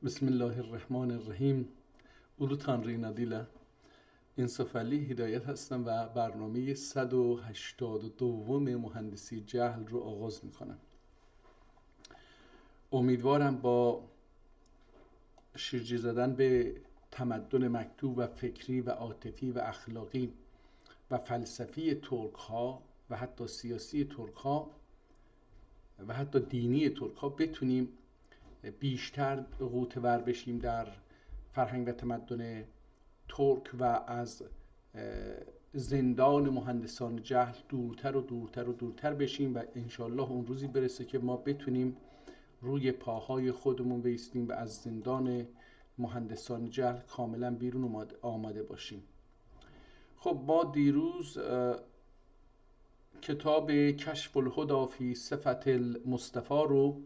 بسم الله الرحمن الرحیم. اولوتان رینادیلا انصاف علی هدایت هستم و برنامه 182 مهندسی جهل رو آغاز میکنم. امیدوارم با شیرجه زدن به تمدن مکتوب و فکری و عاطفی و اخلاقی و فلسفی ترک ها و حتی سیاسی ترک ها و حتی دینی ترک ها بتونیم بیشتر غوطه ور بشیم در فرهنگ و تمدن ترک و از زندان مهندسان جهل دورتر و دورتر و دورتر بشیم و انشالله اون روزی برسه که ما بتونیم روی پاهای خودمون بایستیم و از زندان مهندسان جهل کاملا بیرون آمده باشیم. خب ما دیروز کتاب کشف الهدی فی صفت المصطفی رو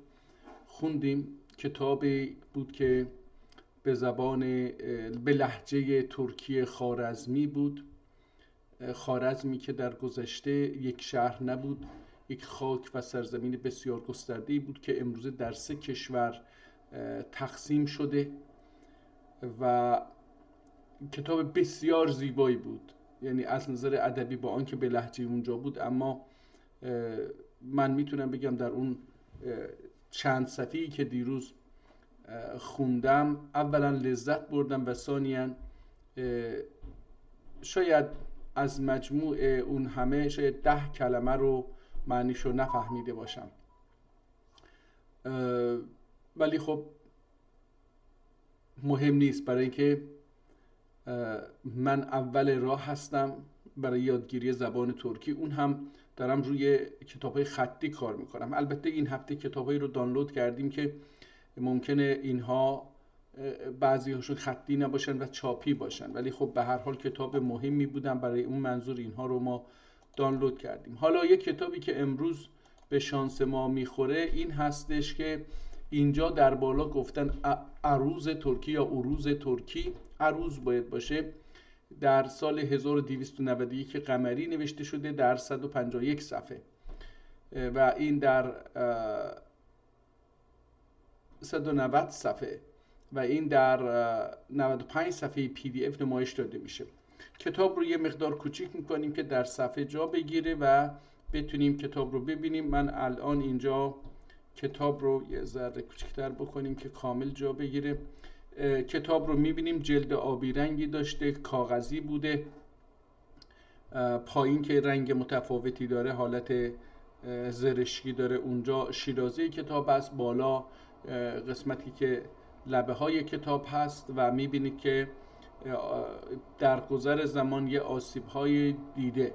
خوندیم. کتابی بود که به لهجه ترکی خوارزمی بود. خوارزمی که در گذشته یک شهر نبود، یک خاک و سرزمین بسیار گسترده‌ای بود که امروزه در 3 کشور تقسیم شده و کتاب بسیار زیبایی بود. یعنی از نظر ادبی با آنکه به لهجه اونجا بود، اما من میتونم بگم در اون چند صفحه‌ای که دیروز خوندم اولا لذت بردم و ثانیاً شاید از مجموع اون همه شاید 10 کلمه رو معنیشو نفهمیده باشم، ولی خب مهم نیست، برای اینکه من اول راه هستم برای یادگیری زبان ترکی. اون هم دارم روی کتاب‌های خطی کار میکنم. البته این هفته کتاب‌هایی رو دانلود کردیم که ممکنه اینها بعضی هاشون خطی نباشن و چاپی باشن، ولی خب به هر حال کتاب مهمی بودن، برای اون منظور اینها رو ما دانلود کردیم. حالا یک کتابی که امروز به شانس ما میخوره این هستش که اینجا در بالا گفتن عروض ترکی یا عروض ترکی، عروض باید باشه، در سال 1291 قمری نوشته شده در 151 صفحه و این در 190 صفحه و این در 95 صفحه پی دی اف نمایش داده میشه. کتاب رو یه مقدار کوچیک میکنیم که در صفحه جا بگیره و بتونیم کتاب رو ببینیم. من الان اینجا کتاب رو یه ذره کوچکتر بکنیم که کامل جا بگیره. کتاب رو میبینیم جلد آبی رنگی داشته، کاغذی بوده، پایین که رنگ متفاوتی داره حالت زرشکی داره، اونجا شیرازی کتاب است، بالا قسمتی که لبه های کتاب هست و میبینید که در گذر زمان یه آسیب های دیده.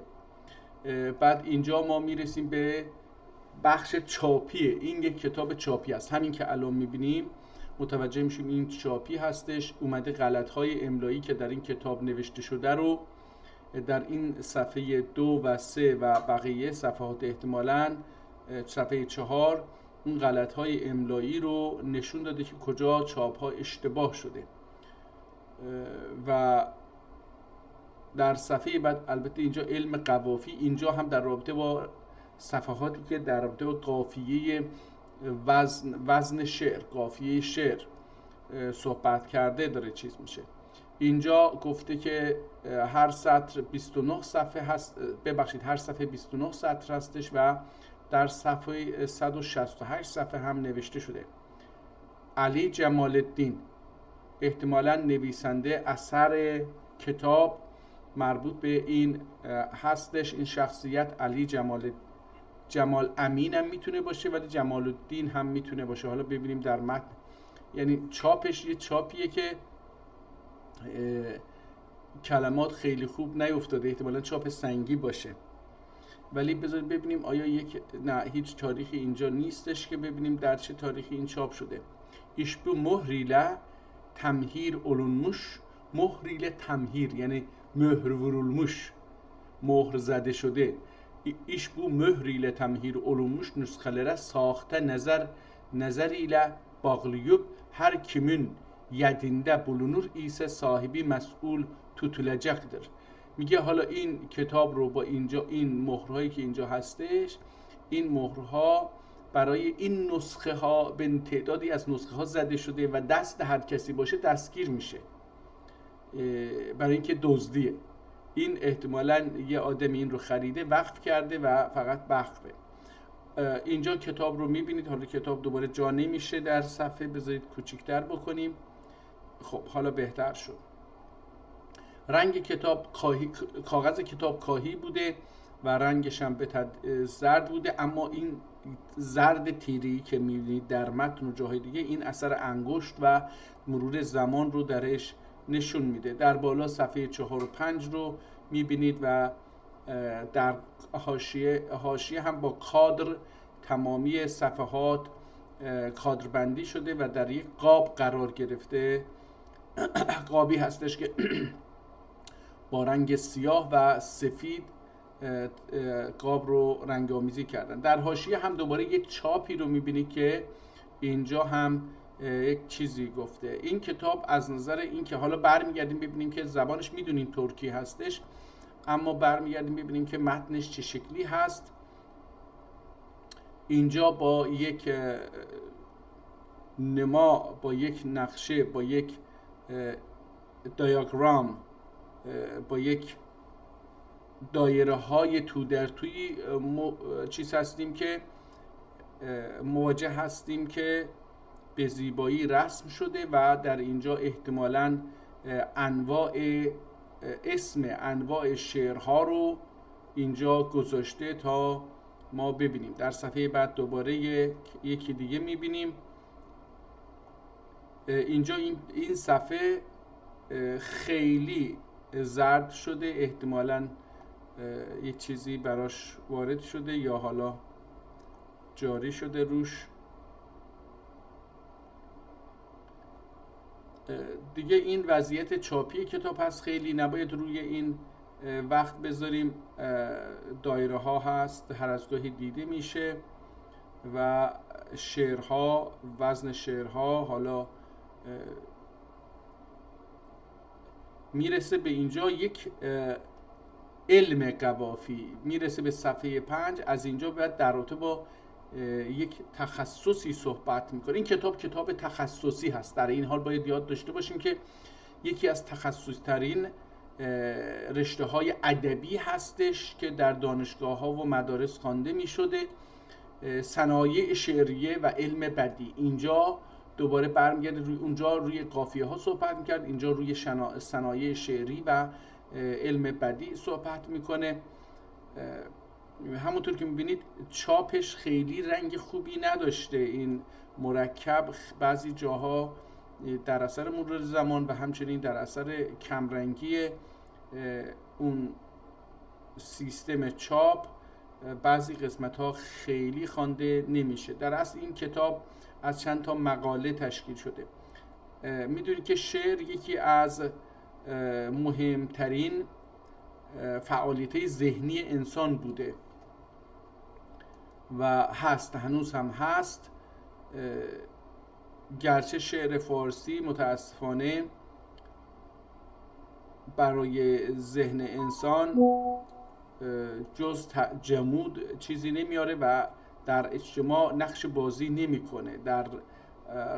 بعد اینجا ما میرسیم به بخش چاپیه. این یک کتاب چاپی است، همین که الان میبینیم متوجه میشیم این چاپی هستش. اومده غلط های املایی که در این کتاب نوشته شده رو در این صفحه 2 و 3 و بقیه صفحات احتمالاً صفحه 4 اون غلط های املایی رو نشون داده که کجا چاپ ها اشتباه شده. و در صفحه بعد البته اینجا علم قوافی، اینجا هم در رابطه با صفحاتی که در رابطه با قافیه وزن شعر، قافیه شعر صحبت کرده داره چیز میشه. اینجا گفته که هر سطر 29 صفحه هست، ببخشید هر صفحه 29 سطر هستش و در صفحه 168 صفحه هم نوشته شده علی جمال الدین، احتمالاً نویسنده اثر کتاب مربوط به این هستش. این شخصیت علی جمال امین هم میتونه باشه ولی جمال الدین هم میتونه باشه. حالا ببینیم در متن، یعنی چاپش یه چاپیه که کلمات خیلی خوب نیفتاده، احتمالاً چاپ سنگی باشه. ولی بذارید ببینیم آیا نه، هیچ تاریخی اینجا نیستش که ببینیم در چه تاریخی این چاپ شده. ایشبو مهریله تمهیر olunmuş. مهریله تمهیر یعنی مهر vurulmuş، مهر زده شده. ایشبو مهریله تمهیر olunmuş nüshelere ساخته نظر ile bağlayıp her kimin yedinde bulunur ise sahibi مسئول tutulacaktır. میگه حالا این کتاب رو با اینجا این مهرهایی که اینجا هستش، این مهرها برای این نسخه ها به تعدادی از نسخه ها زده شده و دست هر کسی باشه دستگیر میشه، برای اینکه دزدیه. این احتمالاً یه آدمی این رو خریده، وقف کرده و فقط وقفه. اینجا کتاب رو میبینید. حالا کتاب دوباره جا نمیشه در صفحه، بذارید کوچیک‌تر بکنیم. خب حالا بهتر شد. رنگ کتاب کاغذ کتاب کاهی بوده و رنگش هم زرد بوده، اما این زرد تیری که میبینید در متن و جاهای دیگه این اثر انگشت و مرور زمان رو درش نشون میده. در بالا صفحه 4 و 5 رو میبینید و در حاشیه هم با کادر تمامی صفحات کادر بندی شده و در یک قاب قرار گرفته. قابی هستش که با رنگ سیاه و سفید قاب رو رنگ آمیزی کردن. در حاشیه هم دوباره یک چاپی رو میبینید که اینجا هم یک چیزی گفته. این کتاب از نظر این که حالا برمیگردیم ببینیم که زبانش میدونیم ترکی هستش، اما برمیگردیم ببینیم که متنش چه شکلی هست. اینجا با یک نما، با یک نقشه، با یک دیاگرام، با یک دایره های تو در توی چیز هستیم که مواجه هستیم که به زیبایی رسم شده و در اینجا احتمالاً انواع شعرها رو اینجا گذاشته تا ما ببینیم. در صفحه بعد دوباره یکی دیگه میبینیم. اینجا این صفحه خیلی زرد شده، احتمالاً یک چیزی براش وارد شده یا حالا جاری شده روش. دیگه این وضعیت چاپی کتاب هست، خیلی نباید روی این وقت بذاریم. دایره ها هست، هر از گاهی دیده میشه و شعرها، وزن شعرها. حالا میرسه به اینجا یک علم قوافی، میرسه به صفحه 5. از اینجا باید در رابطه با یک تخصصی صحبت میکنه. این کتاب تخصصی هست. در این حال باید یاد داشته باشیم که یکی از تخصصی ترین رشته های ادبی هستش که در دانشگاه ها و مدارس خوانده میشده، صنایع شعریه و علم بدیع. اینجا دوباره برمیگرده اونجا روی قافیه ها صحبت میکرد، اینجا روی صنایع شعری و علم بدیع صحبت میکنه. همونطور که میبینید چاپش خیلی رنگ خوبی نداشته. این مرکب بعضی جاها در اثر مرور زمان و همچنین در اثر کمرنگی اون سیستم چاپ بعضی قسمت ها خیلی خوانده نمیشه. در اصل این کتاب از چند تا مقاله تشکیل شده. میدونید که شعر یکی از مهمترین فعالیت ذهنی انسان بوده و هست، هنوز هم هست. گرچه شعر فارسی متاسفانه برای ذهن انسان جز جمود چیزی نمیاره و در اجتماع نقش بازی نمیکنه، در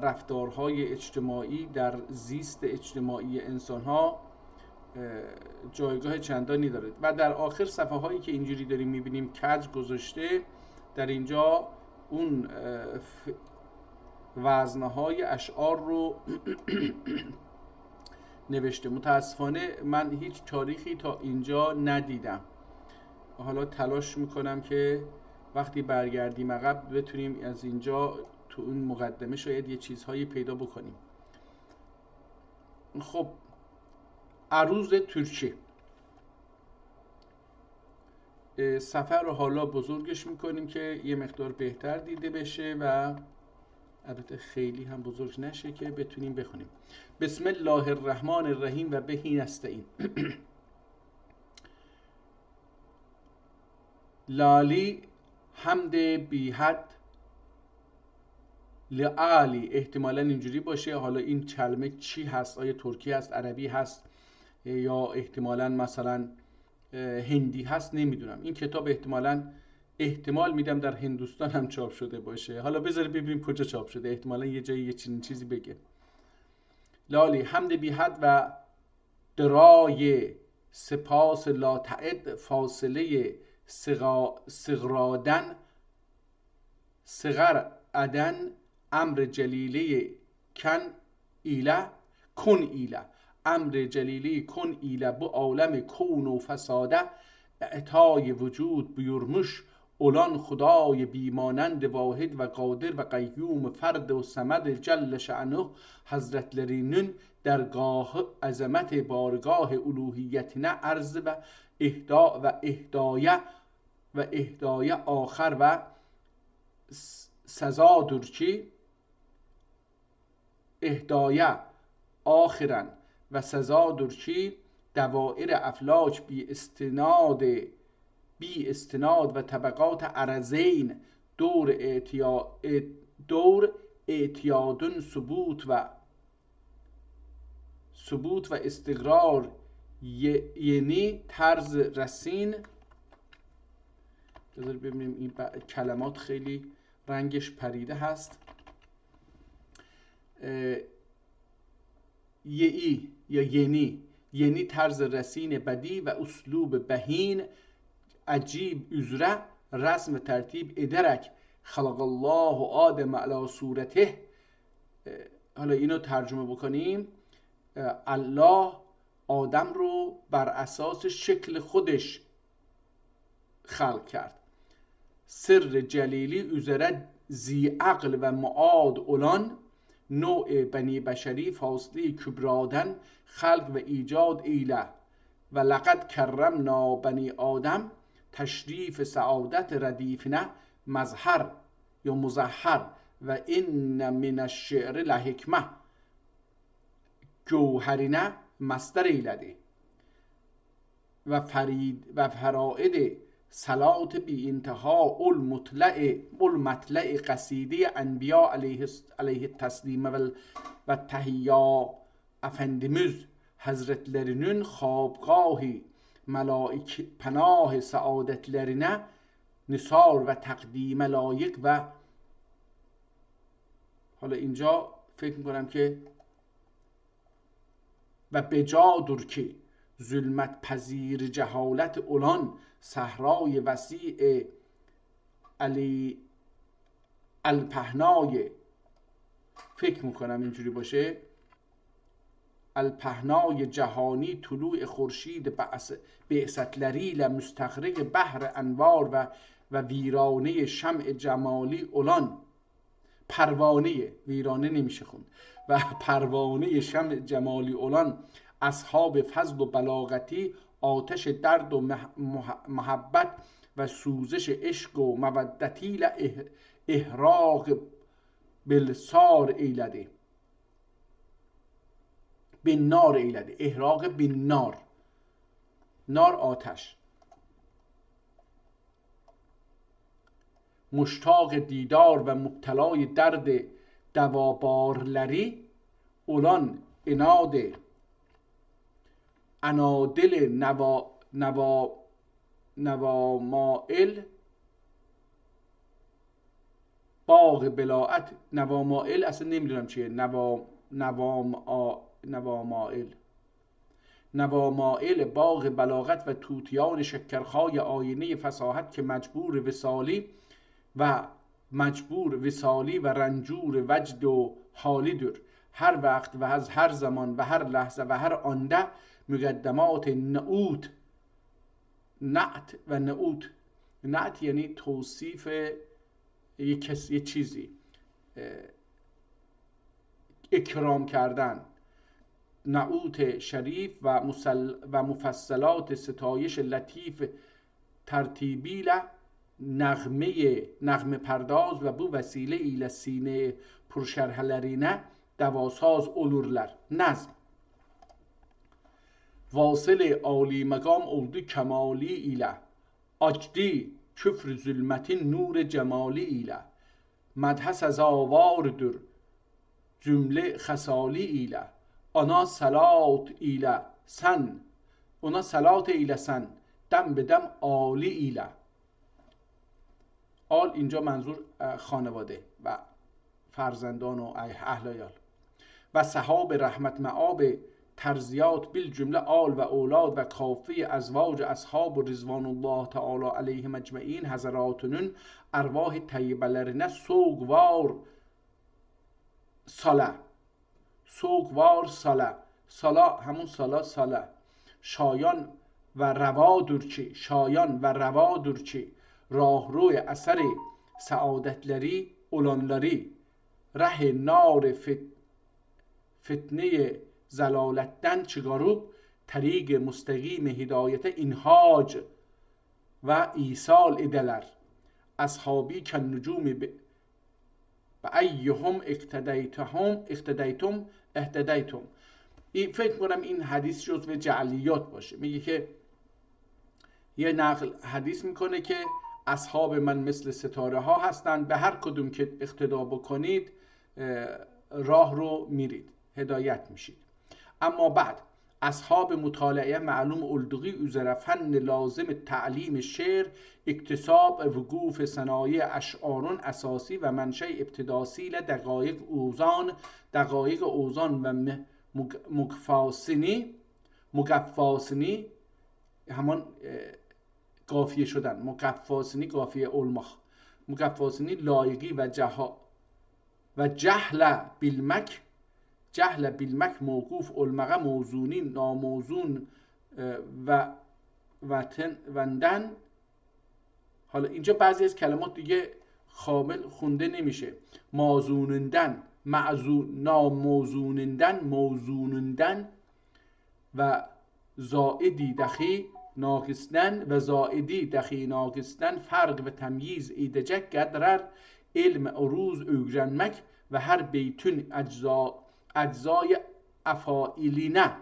رفتارهای اجتماعی، در زیست اجتماعی انسانها جایگاه چندانی داره. و در آخر صفحه هایی که اینجوری داریم میبینیم کج گذاشته، در اینجا اون وزنهای اشعار رو نوشته. متاسفانه من هیچ تاریخی تا اینجا ندیدم. حالا تلاش میکنم که وقتی برگردیم عقب بتونیم از اینجا تو اون مقدمه شاید یه چیزهایی پیدا بکنیم. خب عروض ترکی صفحه رو حالا بزرگش میکنیم که یه مقدار بهتر دیده بشه و البته خیلی هم بزرگ نشه که بتونیم بخونیم. بسم الله الرحمن الرحیم و بهی نستعین. لالی حمد بی حد لعالی، احتمالا اینجوری باشه. حالا این کلمه چی هست؟ آیا ترکی هست، عربی هست، یا احتمالا مثلا هندی هست؟ نمیدونم. این کتاب احتمالا احتمال میدم در هندوستان هم چاپ شده باشه. حالا بذار ببینیم کجا چاپ شده، احتمالا یه جایی یه چیزی بگه. لالی حمد بی حد و درای سپاس لا تعد فاصله صغرادن صغر عدن امر جلیله کن ایله امر جلیلی کن ایله bu عالم کون و فساده اعطای وجود بیورمش اولان خدای بیمانند واحد و قادر و قیوم فرد و صمد جل شأنه حضرتlerinin درگاه عظمت بارگاه الوهیتine عرض و اهدای آخر و سزادر کی اهدایه آخرا و سزادر کی دوائر افلاک بی استناد و طبقات عرضین دور اعتیادن ثبوت و استقرار یعنی طرز رسین. بذار ببینیم این کلمات خیلی رنگش پریده هست. یا یعنی طرز رسین بدی و اسلوب بهین عجیب üzere رسم ترتیب ederek خلق الله آدم علی صورته. حالا اینو ترجمه بکنیم، الله آدم رو بر اساس شکل خودش خلق کرد. سر جلیلی üzere ذی عقل و معاد اولان نوع بنی بشری فاصله کبرادن خلق و ایجاد ایله و لقد کرمنا بنی آدم تشریف سعادت ردیفنه مظهر یا مظهر و این من الشعر لحکمه جوهرینه مصدر ایلده و فرائد صلات بی انتها المطلع قصیده انبیا علیه التسلیم و تحیا افندimiz hazretlerinin خوابگاهی ملائک پناه سعادتlerine نثار و تقدیم لایق و حالا اینجا فکر میکنم که و بجادر که ظلمت پذیر جهالت اولان صحرای وسیع علی الپهنای، فکر میکنم اینجوری باشه، الپهنای جهانی طلوع خورشید بعثت لریل مستغرق بحر انوار و ویرانه شمع جمالی اولان پروانه، ویرانه نمیشه خوند، و پروانه شمع جمالی اولان اصحاب فضل و بلاغتی آتش درد و محبت و سوزش عشق و مودتی احراق بالسار ایلده بالنار ایلده احراق بالنار، نار آتش. مشتاق دیدار و مبتلای درد دوابارلری اولان انادل نوامائل باغ بلاعت. نوامائل اصلا نمیدونم چیه، نوامائل باغ بلاغت و توتیان شکرخای آینه فصاحت که مجبور وصالی و رنجور وجد و حالی در هر وقت و از هر زمان و هر لحظه و هر آنده مقدمات نعت یعنی توصیف یه چیزی، اکرام کردن، نعوت شریف و مفصلات ستایش لطیف ترتیبی نغمه پرداز و bu vesile ile sine purşerhelerine devasaz olurlar. Nazm vasıl âli mekam oldu kemali ile acdi küfr zulmetin nur cemali ile medhe sezavardır cümle hasali ile ona salat ile sen dem be dem âli ile. آل اینجا منظور خانواده و فرزندان و اهل عیال. و صحاب رحمت معاب ترزیات بالجمله آل و اولاد و کافی ازواج اصحاب و رضوان الله تعالی علیهم اجمعین حضراتونun ارواح طیبه‌lerine سوگوار ساله، سوگوار ساله، سالا همون سالا شایان و روادurچی، شایان و روادurچی راهروی اثر سعادتleri olanları ره نار فتنه زلالتن چگاروب طریق مستقیم هدایت اینهاج و ایصال ادلر اصحابی که نجوم و ایهم اقتدیتم اهتدیتم. این فکر کنم این حدیث جزو جعلیات باشه. میگه که یه نقل حدیث میکنه که اصحاب من مثل ستاره ها هستند، به هر کدوم که اقتدا بکنید راه رو میرید، هدایت میشید. اما بعد اصحاب مطالعه معلوم الدقی üzere فن لازم تعلیم شعر اکتساب وقوف صنایع اشعارون اساسی و منشأ ابتداسی دقایق اوزان و مقفاسنی همان قافیه شدن، مقفاسنی قافیه علمخ، مقفاسنی لایقی و جهل بالمک موقوف علمقه موزونی ناموزون و وندن. حالا اینجا بعضی از کلمات دیگه کامل خونده نمیشه. مازونندن، ناموزونندن، موزونندن و زائدی دخی ناقصدن و زائدی دخی ناقصدن فرق و تمییز ایدecek قدرر علم عروض öğrenmek و هر بیتون اجزای افاعیلینه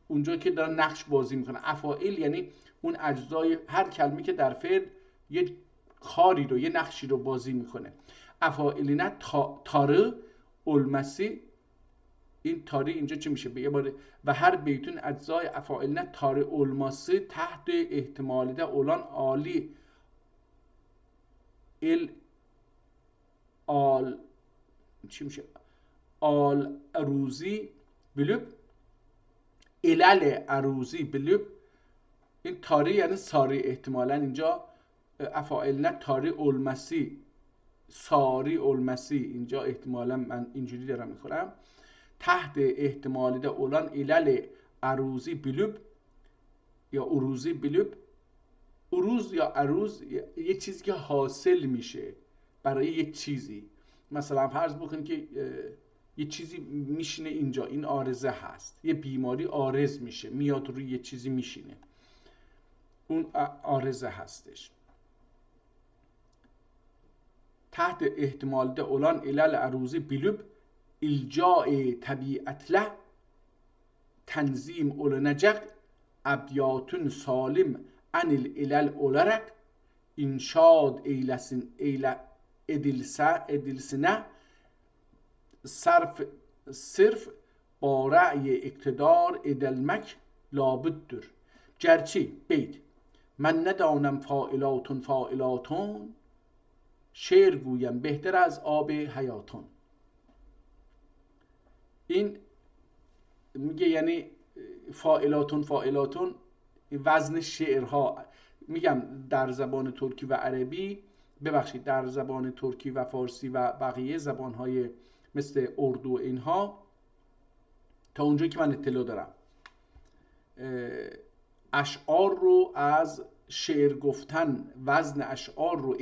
اونجا که دارن نقش بازی میکنن. افاعیل یعنی اون اجزای هر کلمه که در فعل یه کاری رو، یه نقشی رو بازی میکنه. افاعیلینه تاره المسی، این تاره اینجا چی میشه؟ یه بار و هر بیتون اجزای افاعیلینه تاره الماسی تحت احتمالیده اولان عالی آل چی میشه؟ آل عروزی بلوب علل عروزی بلوب. این تاری یعنی ساری، احتمالا اینجا افاعل نه تاری المسی ساری المسی، اینجا احتمالا من اینجوری دارم میخورم تحت احتمالی ده اولان علل عروزی بلوب یا عروزی بلوب. عروز یا عروز یه چیزی که حاصل میشه برای یه چیزی. مثلا فرض بکنید که یه چیزی میشینه اینجا، این عارضه هست، یه بیماری عارض میشه میاد روی یه چیزی میشینه، اون عارضه هستش. تحت احتمال ده اولان علل عروضی بلوب الجاء طبیعت له تنظیم اولنجق ابیاتون سالم عن العلل اولرک انشاد ادلسنه صرف با رأی اقتدار ادلمک لابددر. گرچه بیت من ندانم فاعلاتون شعر گویم بهتر از آب حیاتون. این میگه یعنی فاعلاتون وزن شعرها، میگم در زبان ترکی و عربی، ببخشید در زبان ترکی و فارسی و بقیه زبانهای مثل اردو و اینها، تا اونجایی که من اطلاع دارم اشعار رو از شعر گفتن، وزن اشعار رو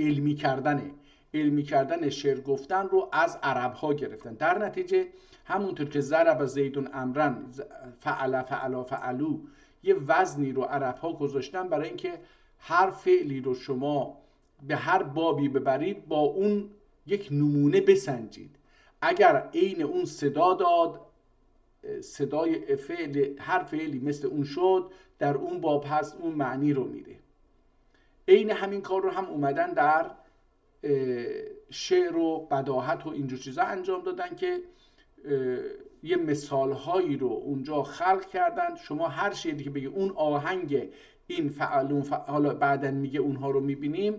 علمی کردن شعر گفتن رو از عرب ها گرفتن. در نتیجه همونطور که ضرب زیدون امرن فعلو یه وزنی رو عرب ها گذاشتن برای اینکه هر فعلی رو شما به هر بابی ببرید با اون یک نمونه بسنجید. اگر عین اون صدا داد، صدای فعل هر فعلی مثل اون شد، در اون باب هست، اون معنی رو میده. عین همین کار رو هم اومدن در شعر و بداهت و اینجور چیزا انجام دادن که یه مثال هایی رو اونجا خلق کردن. شما هر شعری که بگی اون آهنگ این فعلون حالا بعداً میگه اونها رو میبینیم،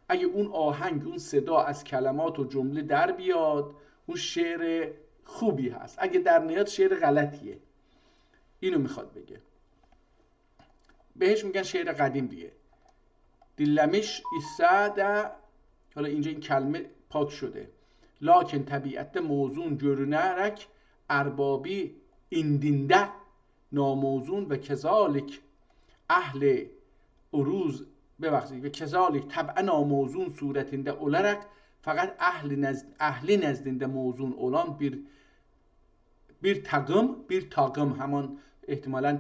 اگه اون آهنگ اون صدا از کلمات و جمله در بیاد اون شعر خوبی هست، اگه در نیاد شعر غلطیه. اینو میخواد بگه. بهش میگن شعر قدیم دیگه. دیلمش ایساده، حالا اینجا این کلمه پاک شده، لاکن طبیعت موزون جرنرک اربابی ایندینده ناموزون و کذالک اهل عروض ببخشید و کذالک طبعا ناموزون صورتinde olarak fakat ahli nezdinde موزون olan bir takım همان احتمالاً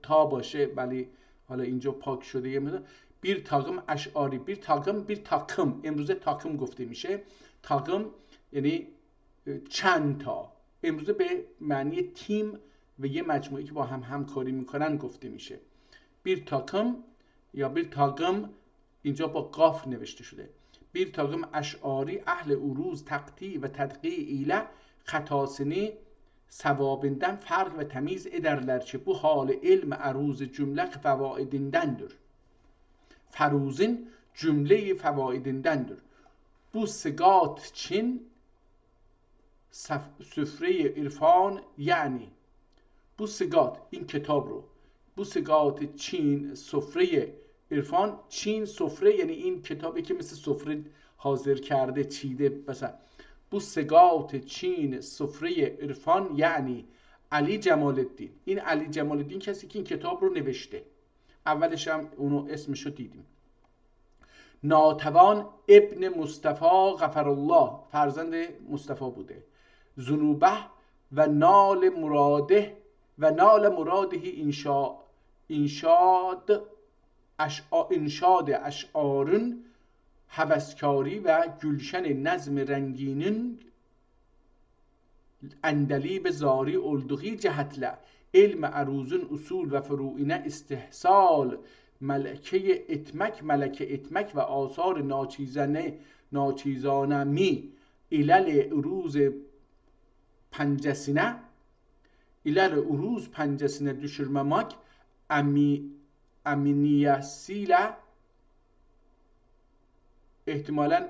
تا باشه ولی حالا اینجا پاک شده یه مدار bir takım اشعاری bir takım امروزه تاکم گفته میشه. تاکم یعنی چند تا، امروزه به معنی تیم و یه مجموعی که با هم همکاری میکنن گفته میشه. bir takım یا bir takım اینجا با قاف نوشته شده. bir takım اشعاری اهل عروض تقطیع و tedqiq ile xatasını savabından fark ve temiz ederler ki bu hali ilm aruz cümle fevaidindendir. Feruzin cümle fevaidindendir. Bu sigat çin süfre irfan yani bu sigat این کتاب رو bu sigat چین سفره عرفان، چین سفره یعنی این کتابی که مثل سفره حاضر کرده چیده مثلا. bu سگات چین سفره عرفان یعنی علی جمال الدین. این علی جمال الدین کسی که این کتاب رو نوشته، اولش هم اونو اسمشو دیدیم. ناتوان ابن مصطفی غفر الله، فرزند مصطفی بوده. ذنوبه و نال مراده و نال مراده انشاد اشعارن هوسکاری و گلشن نظم رنگینن اندلیب زاری الدغی جهتله علم عروزن اصول و فروعینه استحصال ملکه اتمک و آثار ناچیزانه می علل عروز پنجسینه düşürmemek امنیسیله احتمالاً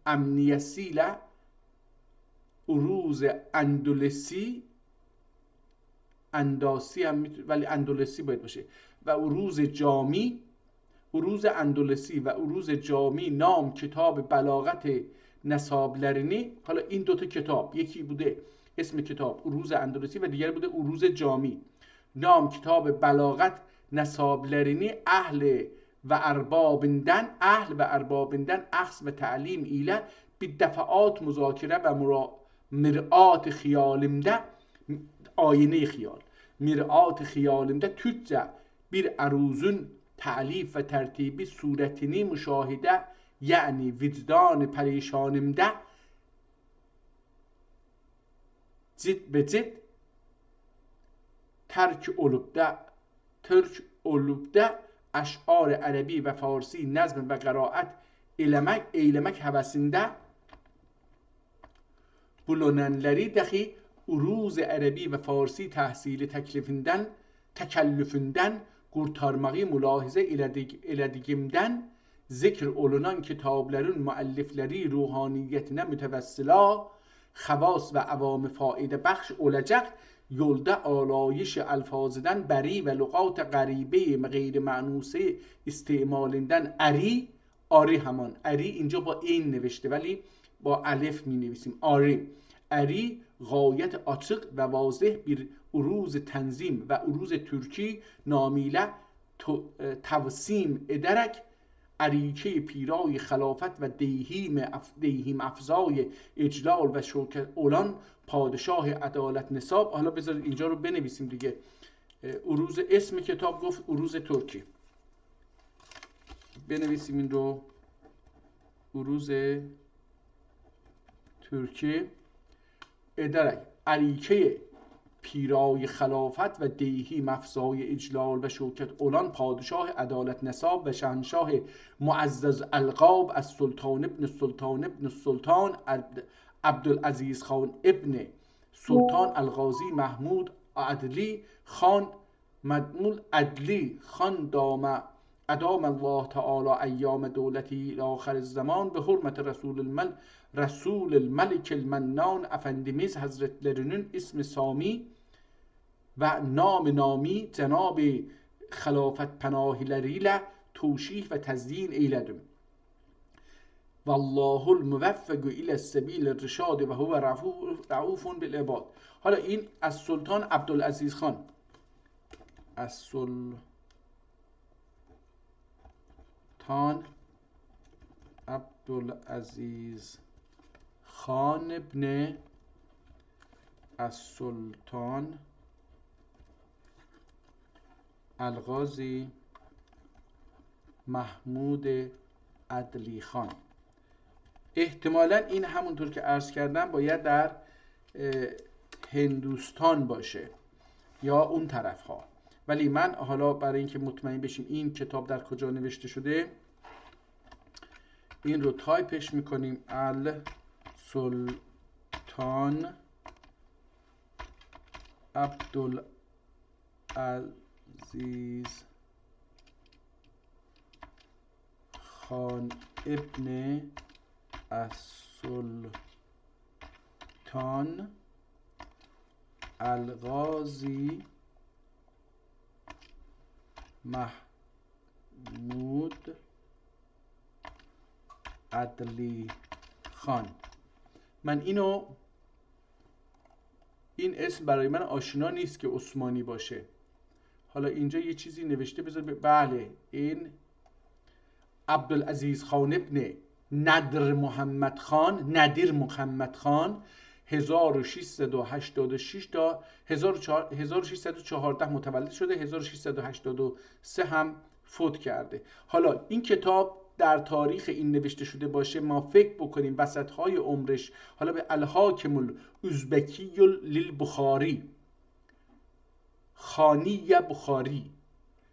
امنیسیله عروض اندلسی انداسی هم ولی اندلسی باید باشه و عروض جامی عروض اندلسی و عروض جامی نام کتاب بلاغت نسابلرینی. حالا این دوتا کتاب، یکی بوده اسم کتاب عروض اندلسی و دیگر بوده عروض جامی. نام کتاب بلاغت نسابلرینی اهل و اربابندن اخذ و تعلیم ایله bir دفعات مذاکره و مرآت خیالımda آینه خیال مرآت خیالımda Türkçe bir aruzun تعلیف و ترتیبی صورتini مشاهده یعنی وجدان پریشانımda cidd به cidd ترک olubda اشعار عربی و فارسی نظم و قرائت eylemek hevesinde bulunanları dahi uruz Arabi ve Farsi tahsili tekellüfünden kurtarmayı mülahize eledikimden zikr olunan kitapların müellifleri ruhaniyetine mütevessila havas ve avam faide baxş olacak yolda آلایش الفاظدن بری و لغات غریبه غیر معنوسه استعمالندن. آری همان اری اینجا با این نوشته ولی با الف می نویسیم اری غایت açık و واضح bir عروض تنظیم و عروض ترکی نامیله توسیم ederek عریکه پیرای خلافت و دیهیم افزای اجلال و شوکت اولان پادشاه عدالت نصاب. حالا بذارید اینجا رو بنویسیم دیگه. عروض اسم کتاب گفت عروض ترکی، بنویسیم این رو عروض ترکی ederek عریکه پیرای خلافت و دیهی مفزای اجلال و شوکت اولان پادشاه عدالت نصاب و شهنشاه معزز القاب از سلطان ابن سلطان عبدالعزیز خان ابن سلطان الغازی محمود عدلی خان مدمول عدلی خان ادام الله تعالی ایام دولتی آخر الزمان به حرمت رسول الملک المنان افندimiz Hazretlerinin ismi Sami ve nami Cenab-ı خلافت پناهileriyle توشیح و تزیین eyledim. والله الموفق الى السبیل الرشاد و هو رؤوف بالعباد. حالا این از سلطان عبدالعزیز خان، از سلطان عبدالعزیز خان ابن السلطان الغازی محمود عدلی خان. احتمالا این همونطور که عرض کردم باید در هندوستان باشه یا اون طرف ها، ولی من حالا برای اینکه مطمئن بشیم این کتاب در کجا نوشته شده این رو تایپش میکنیم. سلطان عبدالعزیز خان ابن السلطان الغازی محمود عدلی خان. من این اسم برای من آشنا نیست که عثمانی باشه. حالا اینجا یه چیزی نوشته بذار بله این عبدالعزیز خان ابن ندیر محمد خان 1686 تا 1614 متولد شده، 1683 هم فوت کرده. حالا این کتاب در تاریخ این نوشته شده باشه ما فکر بکنیم وسطهای عمرش حالا به الحاکم الازبکی للبخاری خانی بخاری،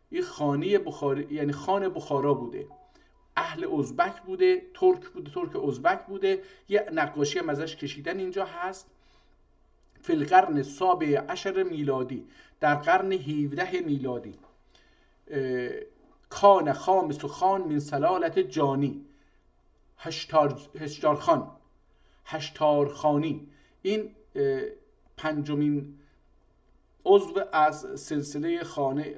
این خانی بخاری یعنی خان بخارا بوده، اهل ازبک بوده، ترک ازبک بوده. یه نقاشی هم ازش کشیدن اینجا هست. فی القرن السابع عشر میلادی، در قرن 17 میلادی. کان خامس و خان من سلالت جانی، هشتارخانی. این پنجمین عضو از سلسله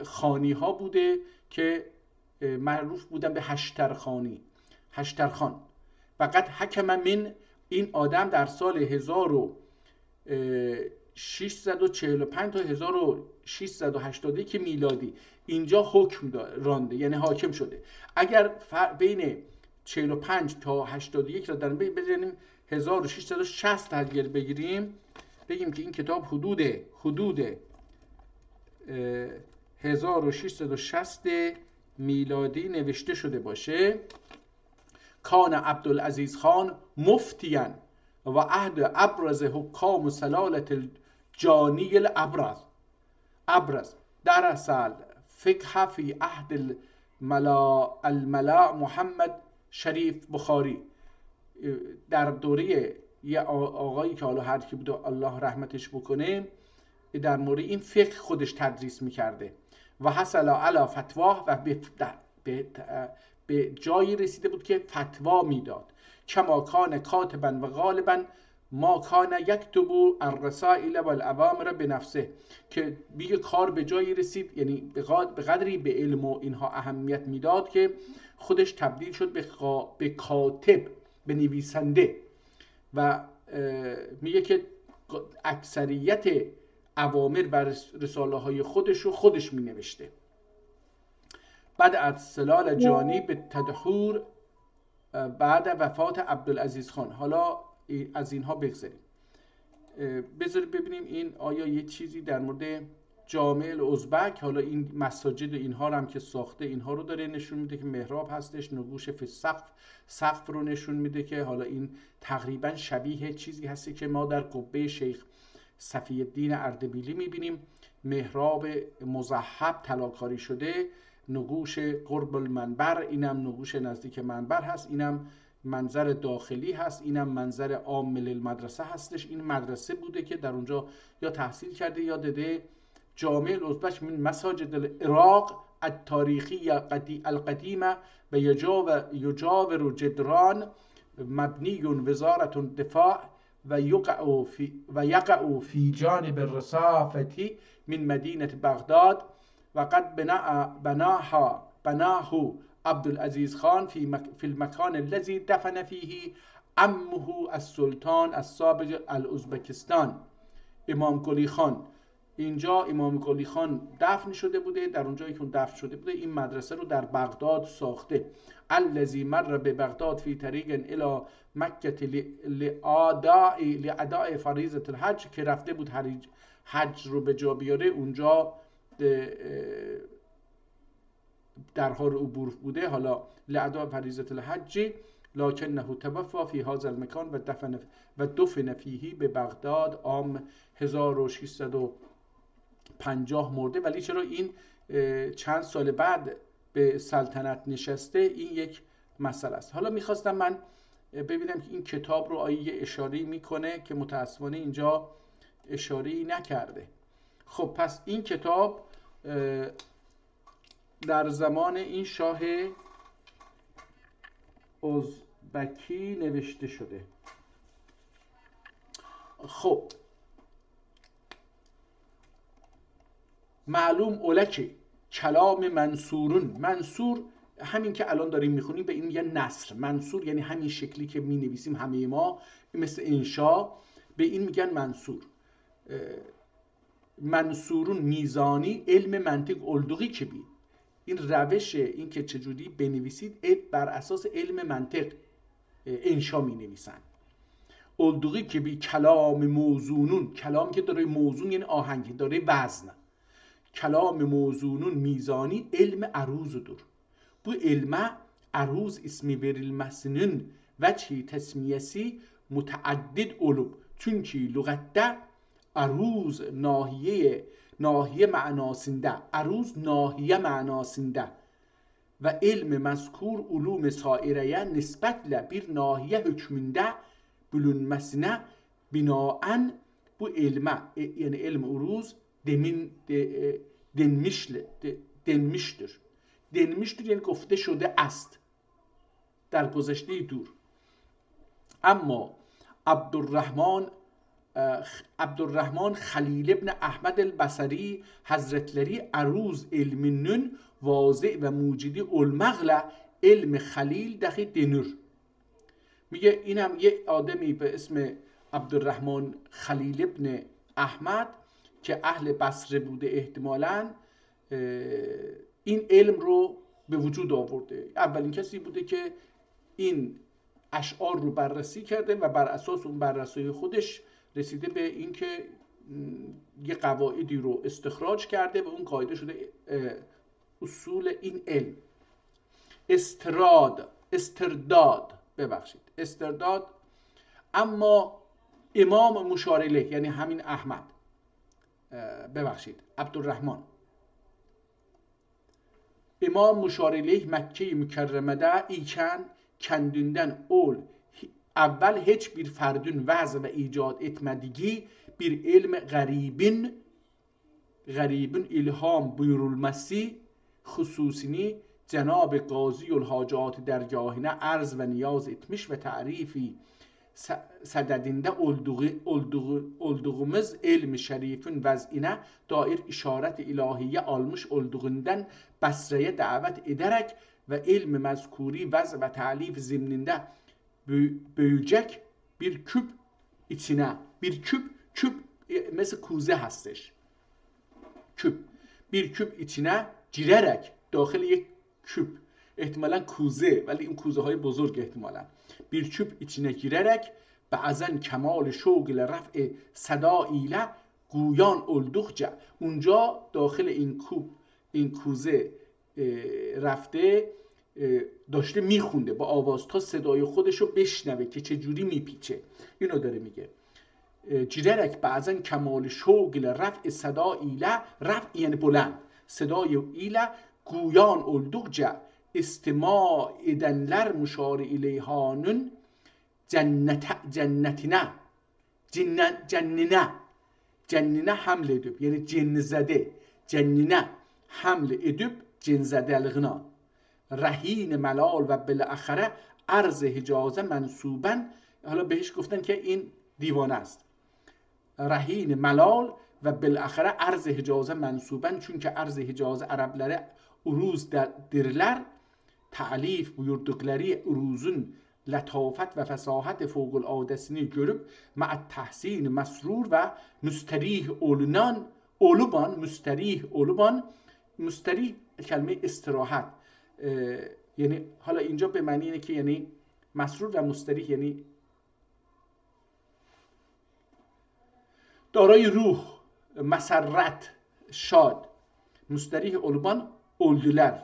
خانی ها بوده که معروف بودن به هشترخان. فقط حکم من این آدم در سال 1645 تا 1681 میلادی اینجا حکم رانده، یعنی حاکم شده. اگر بین 45 تا 81 را در بزنیم 1660 هدیه بگیریم، بگیم که این کتاب حدود 1660 میلادی نوشته شده باشه. کان عبدالعزیز خان مفتیان و عهد ابرز حکام سلالت الجانی الابرز درس فقه فی عهد الملا محمد شریف بخاری. در دوره یه آقایی که حالا هر کی بود الله رحمتش بکنه در مورد این فقه خودش تدریس میکرده و حصل علی فتواه و به جایی رسیده بود که فتوا میداد. کما کان کاتبا و غالبا ما کان یکتب الرسائل و الاوامر بنفسه، که بیه کار به جایی رسید، یعنی به قدری به علم و اینها اهمیت میداد که خودش تبدیل شد به کاتب، به نویسنده. و میگه که اکثریت اوامر و رساله های خودش می نوشته. بعد از سلال جانی به تدحور بعد وفات عبدالعزیز خان. حالا از اینها بگذاریم، بذاریم ببینیم این آیا یه چیزی در مورد جامع ازبک، حالا این مساجد اینها رو هم که ساخته اینها رو داره نشون میده که محراب هستش، نقوش فی سقف رو نشون میده که حالا این تقریبا شبیه چیزی هستی که ما در قبه شیخ صفی الدین اردبیلی میبینیم. محراب مذهب طلاکاری شده، نقوش قرب المنبر، اینم نقوش نزدیک منبر هست، اینم منظر داخلی هست، اینم منظر عام المدرسه هستش. این مدرسه بوده که در اونجا یا تحصیل کرده یا داده جامع الأزبک من مساجد العراق التاريخية القديمة ويجاور جدران مبني وزارة الدفاع ويقع في جانب الرصافة من مدينة بغداد، وقد بناه عبد العزيز خان في المكان الذي دفن فيه عمه السلطان السابق الازبکستان امام قلی خان. اینجا امام قلی خان دفن شده بوده، در اونجایی که اون دفن شده بوده این مدرسه رو در بغداد ساخته. الذی مر به بغداد فی طریق الی مکه لاداء فریضه الحج، که رفته بود حج رو به جا بیاره، اونجا در حال عبور بوده، حالا لاداء فریضه الحج لکنه توفی فی هذا المکان و دفن فیه به بغداد عام 1650 مرده. ولی چرا این چند سال بعد به سلطنت نشسته، این یک مسئله است. حالا میخواستم من ببینم که این کتاب رو آیا اشاره‌ای میکنه که متاسفانه اینجا اشاره‌ای نکرده. خب پس این کتاب در زمان این شاه ازبکی نوشته شده. خب معلوم اولکی کلام منصورون، منصور همین که الان داریم میخونیم به این میگن نثر. منصور یعنی همین شکلی که مینویسیم همه ما، مثل انشا، به این میگن منصور. منصورون میزانی علم منطق الدقی که بید، این روش این که چجوری بنویسید بر اساس علم منطق انشا می نویسن. الدقی که بی کلام موزونون، کلام که داره موزون یعنی آهنگ، داره وزن. کلام موزونون میزانی علم عروض دور. Bu elme aruz ismi verilmesinin veçhi tesmiyesi müteaddid olup, çünkü lügatte aruz nahiye manasında, aruz nahiye manasında ve ilmi mezkur ulum saireye nispetle bir nahiye hükmünde bölünmesine binaen bu ilme, yani ilm uruz denmiştir. denmiştir یعنی گفته شده است در گذشته دور. اما عبدالرحمن خلیل ابن احمد البصری حضرتleri عروض علمinin واضع و موجودی المغل علم خلیل دقی دنور. میگه اینم یه آدمی به اسم عبدالرحمن خلیل ابن احمد که اهل بصره بوده احتمالاً، این علم رو به وجود آورده. اولین کسی بوده که این اشعار رو بررسی کرده و بر اساس اون بررسی خودش رسیده به این که یه قواعدی رو استخراج کرده و اون قاعده شده اصول این علم. استرداد. اما امام مشار الیه یعنی همین احمد، عبدالرحمن، İmam Muşarileyh Mekke-i Mükerreme'de iken kendinden evvel hiçbir ferdün vaz ve icat etmediği bir ilm garibin ilham buyurulması hususini Cenab-ı Gaziül Hacat dergahine arz ve niyaz etmiş ve tarifi sadedinde olduğumuz ilm-i şerifin vaz'ine dair işaret ilahiye almış olduğundan Basra'ya davet ederek ve ilm-i mezkuri vaz ve talif zimninde büyüyecek bir küp içine, bir küp mesela kuze hastش bir küp içine girerek داخل یک küp احتمالاً کوزه، ولی این کوزه های بزرگ احتمالاً bir küp içine girerek بعضن کمال شوق رفع صدا ایله گویان oldukça اونجا داخل این کوزه رفته داشته میخونده با آواز تا صدای خودشو بشنوه که چه جوری میپیچه. اینو داره میگه. girerek بعضن کمال شوق رفع صدا ایله، رفع یعنی بلند، صدای ایله گویان oldukça استماع edenler muşar ileyhanın cennetine Cənnine həml edib, yəni cennizədə, cənnine həml edib cenzədəlğına. رهین ملال و بالاخره عرض حجازه منصوبن. حالا بهش گفتن که این دیوانه است. رهین ملال و بالاخره عرض حجازه منصوبن، چون که عرض حجازه Ərəblərə uruz dirlər. Təlif buyurduqları uruzun lətafət və fəsahət fövqülədəsini görüb mə'ət təhsin məsrur və müstərih oluban, müstərih oluban. müstərih کلمه استراحت، یعنی حالا اینجا به معنی اینه که یعنی مسرور و مستریح یعنی دارای روح، مسرت، شاد. مستریح اولبان اولدولر.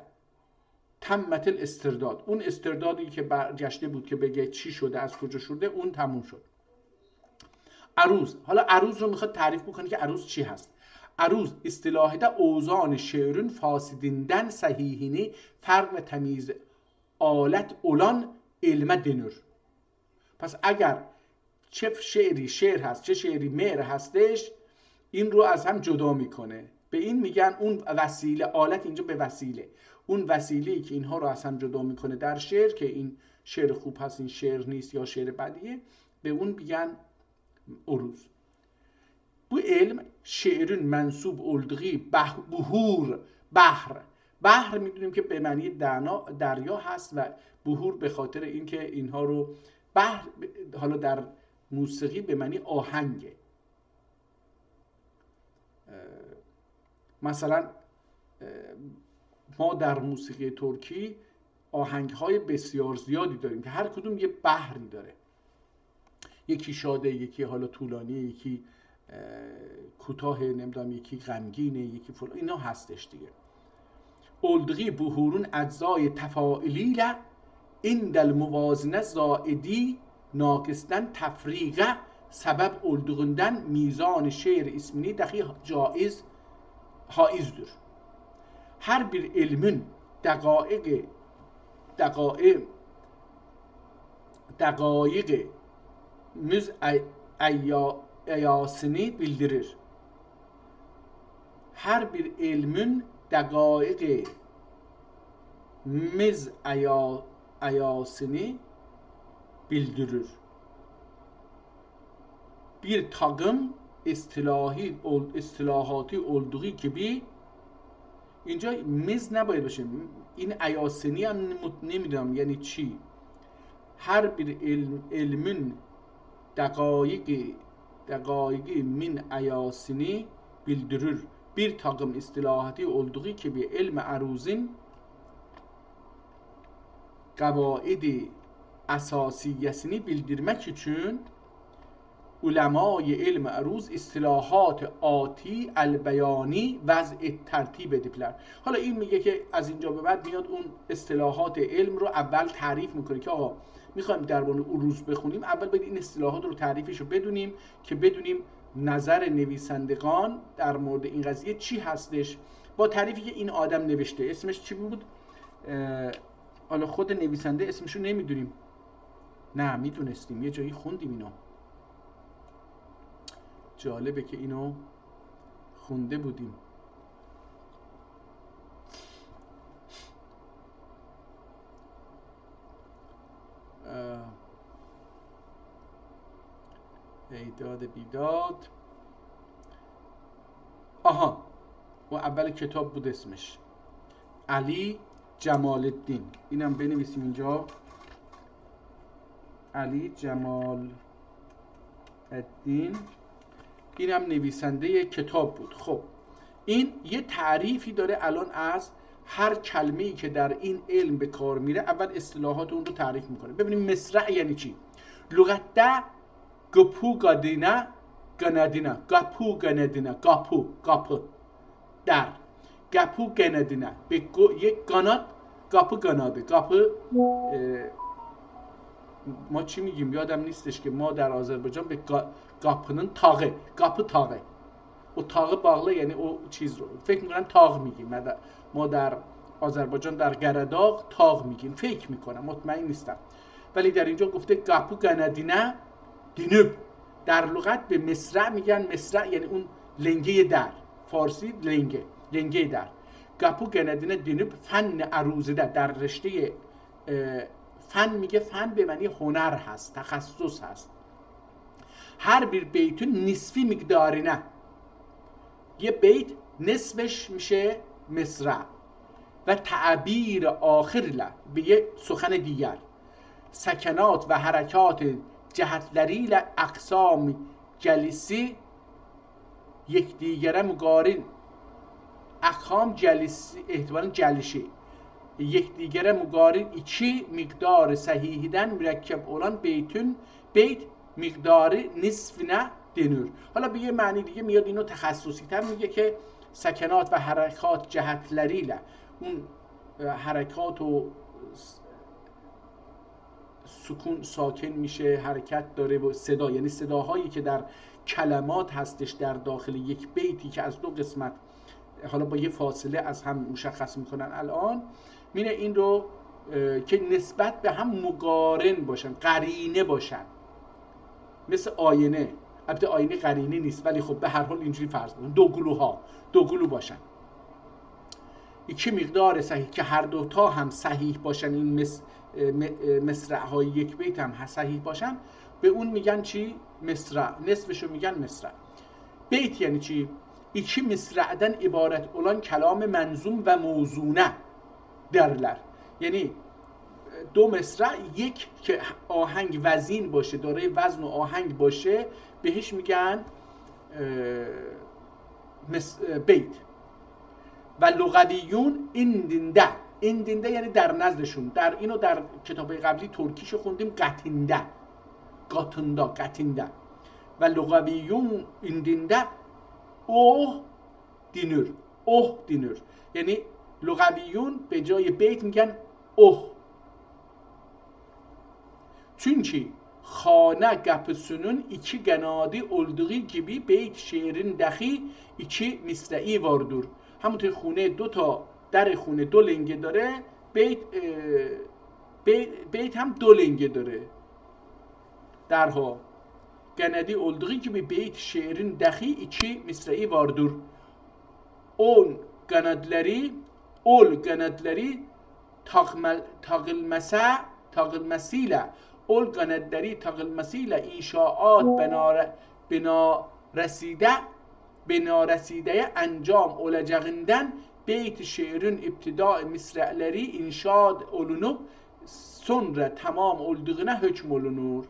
تمت الاسترداد، اون استردادی که برگشته بود که بگه چی شده از کجا شده اون تموم شد. عروض، حالا عروض رو میخواد تعریف بکنه که عروض چی هست. عروض اصطلاحda اوزان şe'rün fasidinden sahihini فرق و تمیز آلت اولان علمه denir. پس اگر چه شعری شعر هست چه شعری معر هستش این رو از هم جدا میکنه. به این میگن اون وسیله، آلت اینجا به وسیله، اون وسیله‌ای که اینها رو از هم جدا میکنه در شعر که این شعر خوب هست این شعر نیست یا شعر بدیه، به اون میگن عروض. Bu علم شعرün منصوب olduğu بحور، بحر میدونیم که به معنی دریا هست و بحور به خاطر اینکه اینها رو بحر حالا در موسیقی به معنی آهنگه. مثلا ما در موسیقی ترکی آهنگ‌های بسیار زیادی داریم که هر کدوم یه بحری داره، یکی شاده، یکی حالا طولانی، یکی کوتاه، نمیدونم یکی غمگینه، یکی فلان، اینا هستش دیگه. اولدغی بحورون اجزای تفاعلیل عند الموازنه زائدی ناقصدن تفریقه sebep olduğundan mizan şeir ismini dahi haizdir. Her bir ilmin dakayık müz'ayasını bildirir. Her bir ilmin dakayık müz'ayasını bildirir. Bir takım اصطلاحاتی olduğu gibi اینجا مز نباید باشه. این ایاسنی هم نمیدونم یعنی چی. هر bir ilmin دقایقی min ayasını bildirir. Bir takım istilahatı olduğu gibi ilm aruzin qavaidi əsasiyyəsini bildirmek için ulemای علم عروض اصطلاحات آتی البیانی وضع ترتیب ediblər. حالا این میگه که از اینجا به بعد میاد اون اصطلاحات علم رو اول تعریف میکنه که آقا میخوایم درباره عروض بخونیم اول باید این اصطلاحات رو تعریفش رو بدونیم که بدونیم نظر نویسندگان در مورد این قضیه چی هستش. با تعریفی که این آدم نوشته، اسمش چی بود؟ حالا خود نویسنده اسمش رو نمیدونیم. نه میدونستیم، یه جایی خوندیم اینو. جالبه که اینو خونده بودیم. ایداد بیداد. آها، و اول کتاب بود اسمش علی جمال الدین. اینم بنویسیم اینجا، علی جمال الدین. اینم نویسنده کتاب بود. خب این یه تعریفی داره الان از هر کلمه‌ای که در این علم به کار میره. اول اصطلاحات اون رو تعریف میکنه. ببینیم مصرع یعنی چی. لغت گپو گادینا گنادینا، گپو گنادینا، گاپو در، گپو گنادینا به یک گانات، گاپو گناده. گاپو ما چی میگیم یادم نیستش که ما در آذربایجان به گاپنın tağı، گاپو تاغه، o tağı bağlı یعنی o چیز رو فکر میکنم تاغ میگیم. ما در آذربایجان در قره‌داغ تاغ میگیم فکر میکنم، مطمئن نیستم، ولی در اینجا گفته گاپو گنادینه دینوب. در لغت به مصرع میگن. مصرع یعنی اون لنگه در، فارسی لنگه در. گپو گندینه دینوب فن عروضه در رشته فن، میگه فن به معنی هنر هست، تخصص هست. هر bir بیتون نصفی مقدارینه، یه بیت نصفش میشه مصرع و تعبیر آخر له به یه سخن دیگر. سکنات و حرکات جهتلری له اقسام جلسی یک دیگره مقارن. اقسام جلسی احتمالاً جلشه یک دیگره مقارن iki مقدار صحیحیدن مرکب olan بیت مقدار نصفینه دنور. حالا به یه معنی دیگه میاد اینو تخصصی تر میگه که سکنات و حرکات جهتلریله، اون حرکات و سکون ساکن میشه، حرکت داره و صدا، یعنی صداهایی که در کلمات هستش در داخل یک بیتی که از دو قسمت حالا با یه فاصله از هم مشخص میکنن الان، مینه این رو که نسبت به هم مقارن باشن، قرینه باشن، مثل آینه. البته آینه قرینه نیست ولی خب به هر حال اینجوری فرض کنیم دو گلو باشن. یکی مقدار صحیح که هر دوتا هم صحیح باشن، این مصرع های یک بیت هم صحیح باشن، به اون میگن چی؟ مصرع. نصفشو میگن مصرع. بیت یعنی چی؟ iki مصرعدن عبارت olan کلام منظوم و موزونه درلر، یعنی دو مصرع، یک که آهنگ وزین باشه، دارای وزن و آهنگ باشه، بهش میگن بیت. و لغویون این دنده یعنی در نزدشون، در اینو در کتابه قبلی ترکیشو خوندیم قطنده. و لغویون این دنده اوه دینور، یعنی لغویون به جای بیت میگن اوه. Çünkü xana qapısının iki qanadı olduğu gibi beyt şiirin dahi iki misra'i vardır. همونطور خونه دو تا در خونه دو لنگه داره، بیت هم دو لنگه داره. درها قنادی olduğu gibi beyt şiirin dahi iki misra'i vardır. Ol qanadları tağılmasıyla ol qanadları tağılmasıyla inşaat binarəsidəyə əncam olacağından beyt şeirin ibtida misrələri inşaat olunub sonra tamam olduğuna hükm olunur.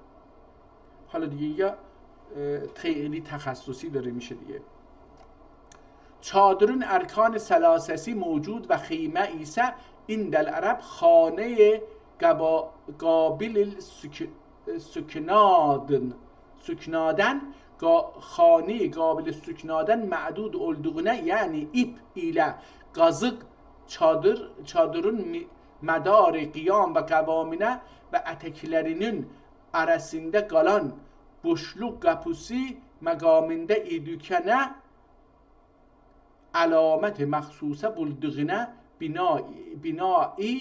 حالا دیگه یا خیلی تخصصی داره میشه دیگه. چادرون ارکان سلاسسی موجود و خیمه ایسه این دل عرب خانه قابل سکنادن خانه قابل سکنادن معدود olduğuna yani ip ile qazıq çadırın mədarı qiyam və qəvaminə və ətəklərinin arasında qalan boşluq qapısı məqamında idükənə əlamət məxsusə bulduğuna binai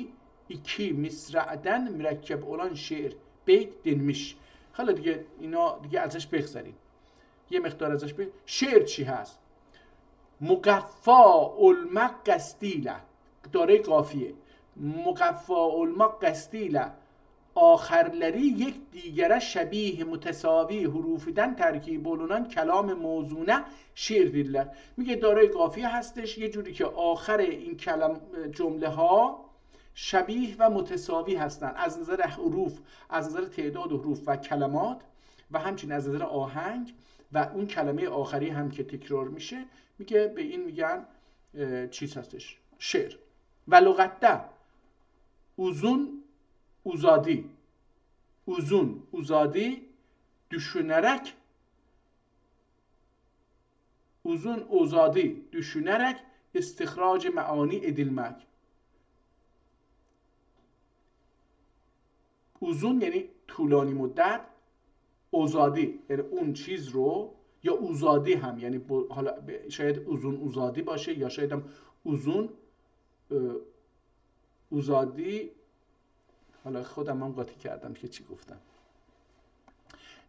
iki misra'dən mürəkkəb olan şeir beyt denmiş. حالا دیگه اینا دیگه ازش بگذاریم، یه مقدار ازش بگذاریم. شعر چی هست؟ مقفا علمق قستیله داره قافیه، مقفا علمق قستیله آخرلری یک دیگره شبیه متساوی حروفیدن ترکیب olunan کلام موزونه شعر دیلر. میگه دارای قافیه هستش، یه جوری که آخر این کلم جمله ها شبیه و متساوی هستن از نظر حروف، از نظر تعداد حروف و کلمات و همچنین از نظر آهنگ و اون کلمه آخری هم که تکرار میشه، میگه به این میگن چیز هستش؟ شعر. و لغته uzun uzadı düşünerek istihrac meani edilmek. uzun یعنی طولانی مدت، اوزادی یعنی اون چیز رو، یا اوزادی هم یعنی حالا شاید اوزادی باشه یا شاید هم اوزادی، حالا خودم هم قاطی کردم که چی گفتم.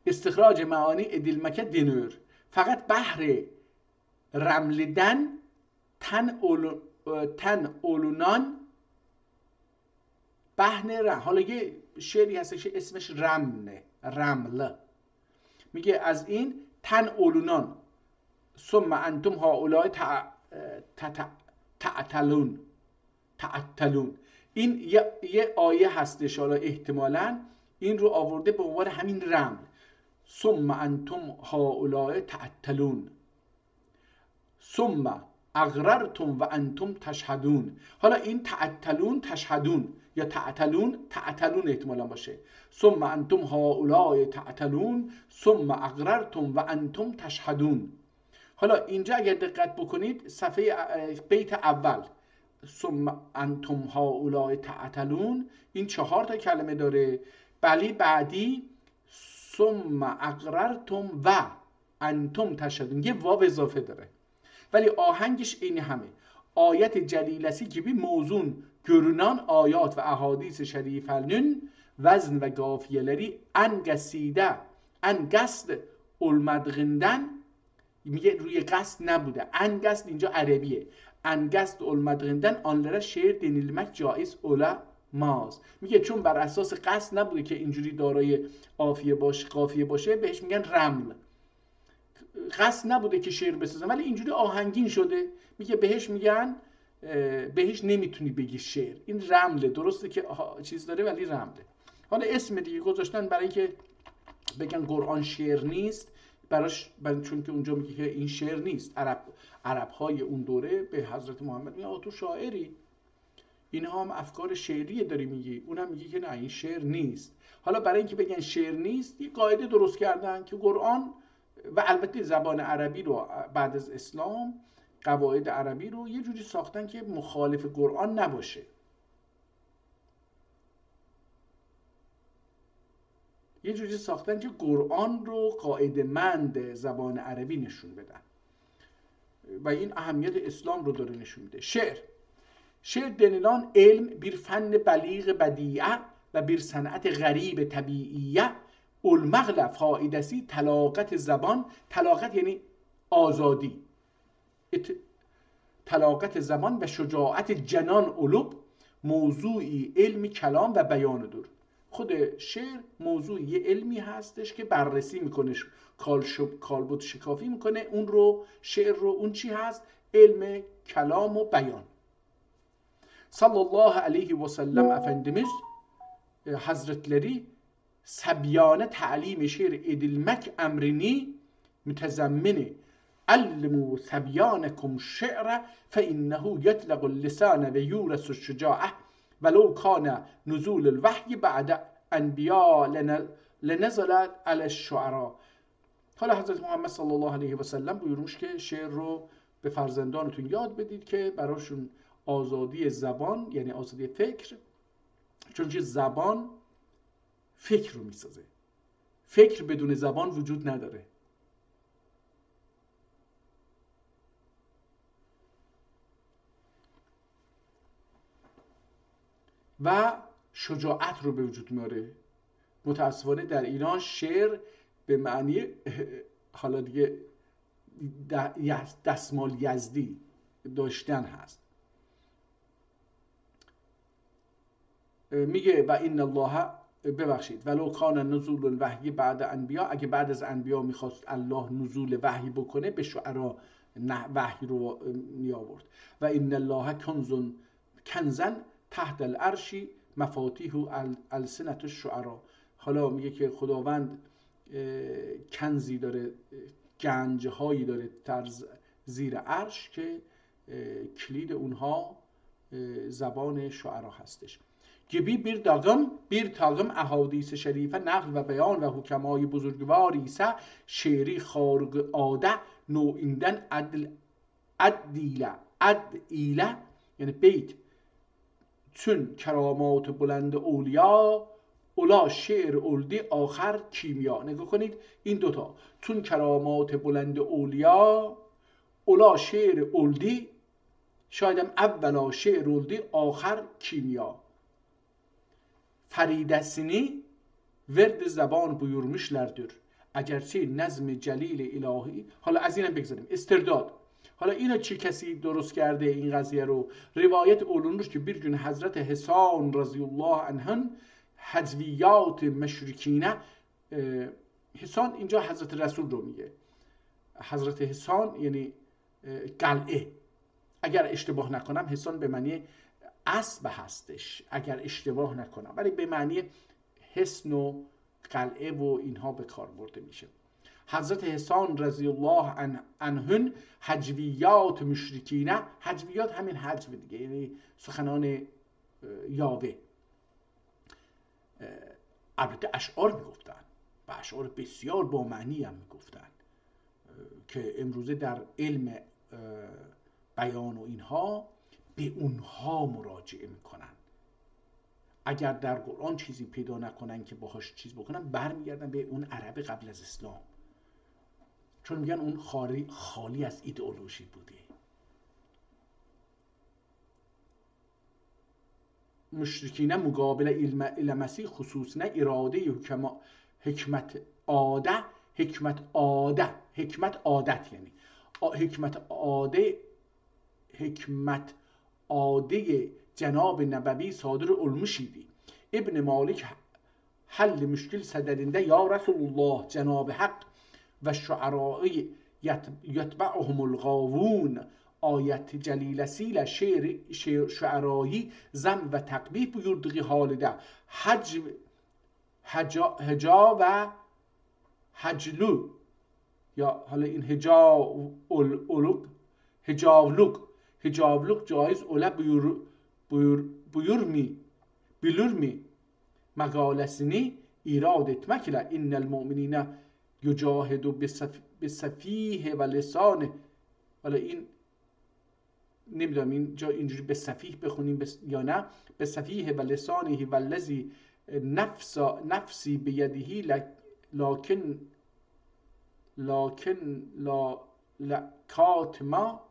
استخراج معانی ادیلمکه دینور، فقط بحر رملدن تن اولونان بهن رم. حالا یه شعری هستش اسمش رمله، رمل. میگه از این تن اولونان ثم انتم هؤلاء تعتلون. این یه آیه هستش، حالا احتمالاً این رو آورده به عنوان همین رمل. ثم انتم هؤلاء تعتلون ثم اقررتم و انتم تشهدون. حالا این تعتلون تشهدون یا تعتلون احتمالا باشه. ثم انتم هؤلاء تعتلون ثم اقررتم و انتم تشهدون. حالا اینجا اگر دقت بکنید صفحه بیت اول ثم انتم هؤلاء تعتلون این 4 تا کلمه داره. بلی بعدی ثم اقررتم و انتم تشهدون یه واو اضافه داره، ولی آهنگش این همه. آیت جلیلسی gibi موزون görünen آیات و احادیث şeriflerinin وزن و قافیه‌leri en قصد olmadığından میگه روی قصد نبوده. ان قصد اینجا عربیه. ان قصد olmadığından onlara şiir denilmek caiz olamaz. میگه چون بر اساس قصد نبوده که اینجوری دارای قافیه باشه بهش میگن رمل. قصد نبوده که شعر بسازن ولی اینجوری آهنگین شده، میگه بهش میگن، بهش نمیتونی بگی شعر. این رمله، درسته که چیز داره ولی رمله. حالا اسم دیگه گذاشتن برای اینکه بگن قرآن شعر نیست، چون که اونجا میگه که این شعر نیست. عرب‌های اون دوره به حضرت محمد میگه تو شاعری، اینها هم افکار شعریه داری میگی، اونم میگه که نه این شعر نیست. حالا برای اینکه بگن شعر نیست یه قاعده درست کردن که قرآن و البته زبان عربی رو بعد از اسلام قواعد عربی رو یه جوری ساختن که مخالف قرآن نباشه. یه جوری ساختن که قرآن رو قاعده مند زبان عربی نشون بدن و این اهمیت اسلام رو داره نشون میده. شعر denilen علم bir فن بلیغ بدیعه و bir صنعت غریب طبیعیه olmakla faidesi طلاقت زبان. طلاقت یعنی آزادی، طلاقت زبان و شجاعت جنان علوب موضوعی علمی کلام و بیان دور. خود شعر موضوعی علمی هستش که بررسی میکنه، کالبد شکافی میکنه اون رو، شعر رو. اون چی هست؟ علم کلام و بیان. صلی الله علیه و سلم Efendimiz Hazretleri سبیانه تعلیم شعر edilmek emrini mütezammini علموا سبيانكم شعر فإنه يطلق اللسان ويورث الشجاعة ولو كان نزول الوحي بعد انبیاء لنزل على الشعراء. حالا حضرت محمد صلی الله علیه و سلم بuyurmuş که شعر رو به فرزندانتون یاد بدید که براشون آزادی زبان یعنی آزادی فکر، چون که زبان فکر رو میسازه، فکر بدون زبان وجود نداره. و شجاعت رو به وجود میاره. متاسفانه در ایران شعر به معنی حالا دیگه دستمال یزدی داشتن هست. میگه و این الله ببخشید ولو کان نزول الوحی بعد انبیا، اگه بعد از انبیا میخواست الله نزول وحی بکنه به شعرا وحی رو می آورد. و این الله کنزن تحت العرشی مفاتیح السنت الشعرا. حالا میگه که خداوند کنزی داره، گنجهایی داره در زیر عرش که کلید اونها زبان شعرا هستش. gibi bir takım احادیث شریفه نقل و بیان و حکمای بزرگواری ise şiiri خارق عاده نوعیnden عدیله یعنی بیت چون کرامات بلند اولیا اولا شعر اولدی آخر کیمیا. نگاه کنید این دوتا، چون کرامات بلند اولیا اولا شعر اولدی، شایدم اولا شعر اولدی آخر کیمیا. فریدسینی ورد زبان buyurmuşlardır. اگرچه نظم جلیل الهی، حالا از اینم بگذاریم، استرداد حالا اینو چه کسی درست کرده این قضیه رو؟ روایت اولونوش که bir gün حضرت حسان رضی الله عنه حجویات مشرکینه، حسان اینجا حضرت رسول رو میگه، حضرت حسان یعنی قلعه، اگر اشتباه نکنم حسان به معنی اسب هستش اگر اشتباه نکنم، ولی به معنی حصن و قلعه و اینها به کار برده میشه. حضرت حسان رضی الله عنهن حجویات مشرکینه، حجویات همین حجو دیگه، یعنی سخنان یاوه. البته اشعار میگفتن و اشعار بسیار با معنی هم میگفتن که امروزه در علم بیان و اینها به اونها مراجعه میکنن. اگر در قرآن چیزی پیدا نکنن که باهاش چیز بکنن، برمیگردن به اون عرب قبل از اسلام، چون میگن اون خالی از ایدئولوژی بوده. مشرکین مقابل علم مسیح خصوصا اراده حکمت عادت یعنی حکمت عاده جناب نبوی صادر المشیدی ابن مالک حل مشکل صدرنده یا رسول الله جناب حق و شعرائی یتبعهم الغاوون ayet celilesiyle şuarayı zem ve takbih buyurduğu halde heca ve heclu ya hala in hecavluk caiz ola bilir mi megalesini irad etmekle innel mu'minine yücahidu bisafihe ve lisane. حالا این نمیدونم اینجا اینجوری به صفیح بخونیم یا نه. به صفیح و لسانه و الذی نفسی بیدهی لکن کاتما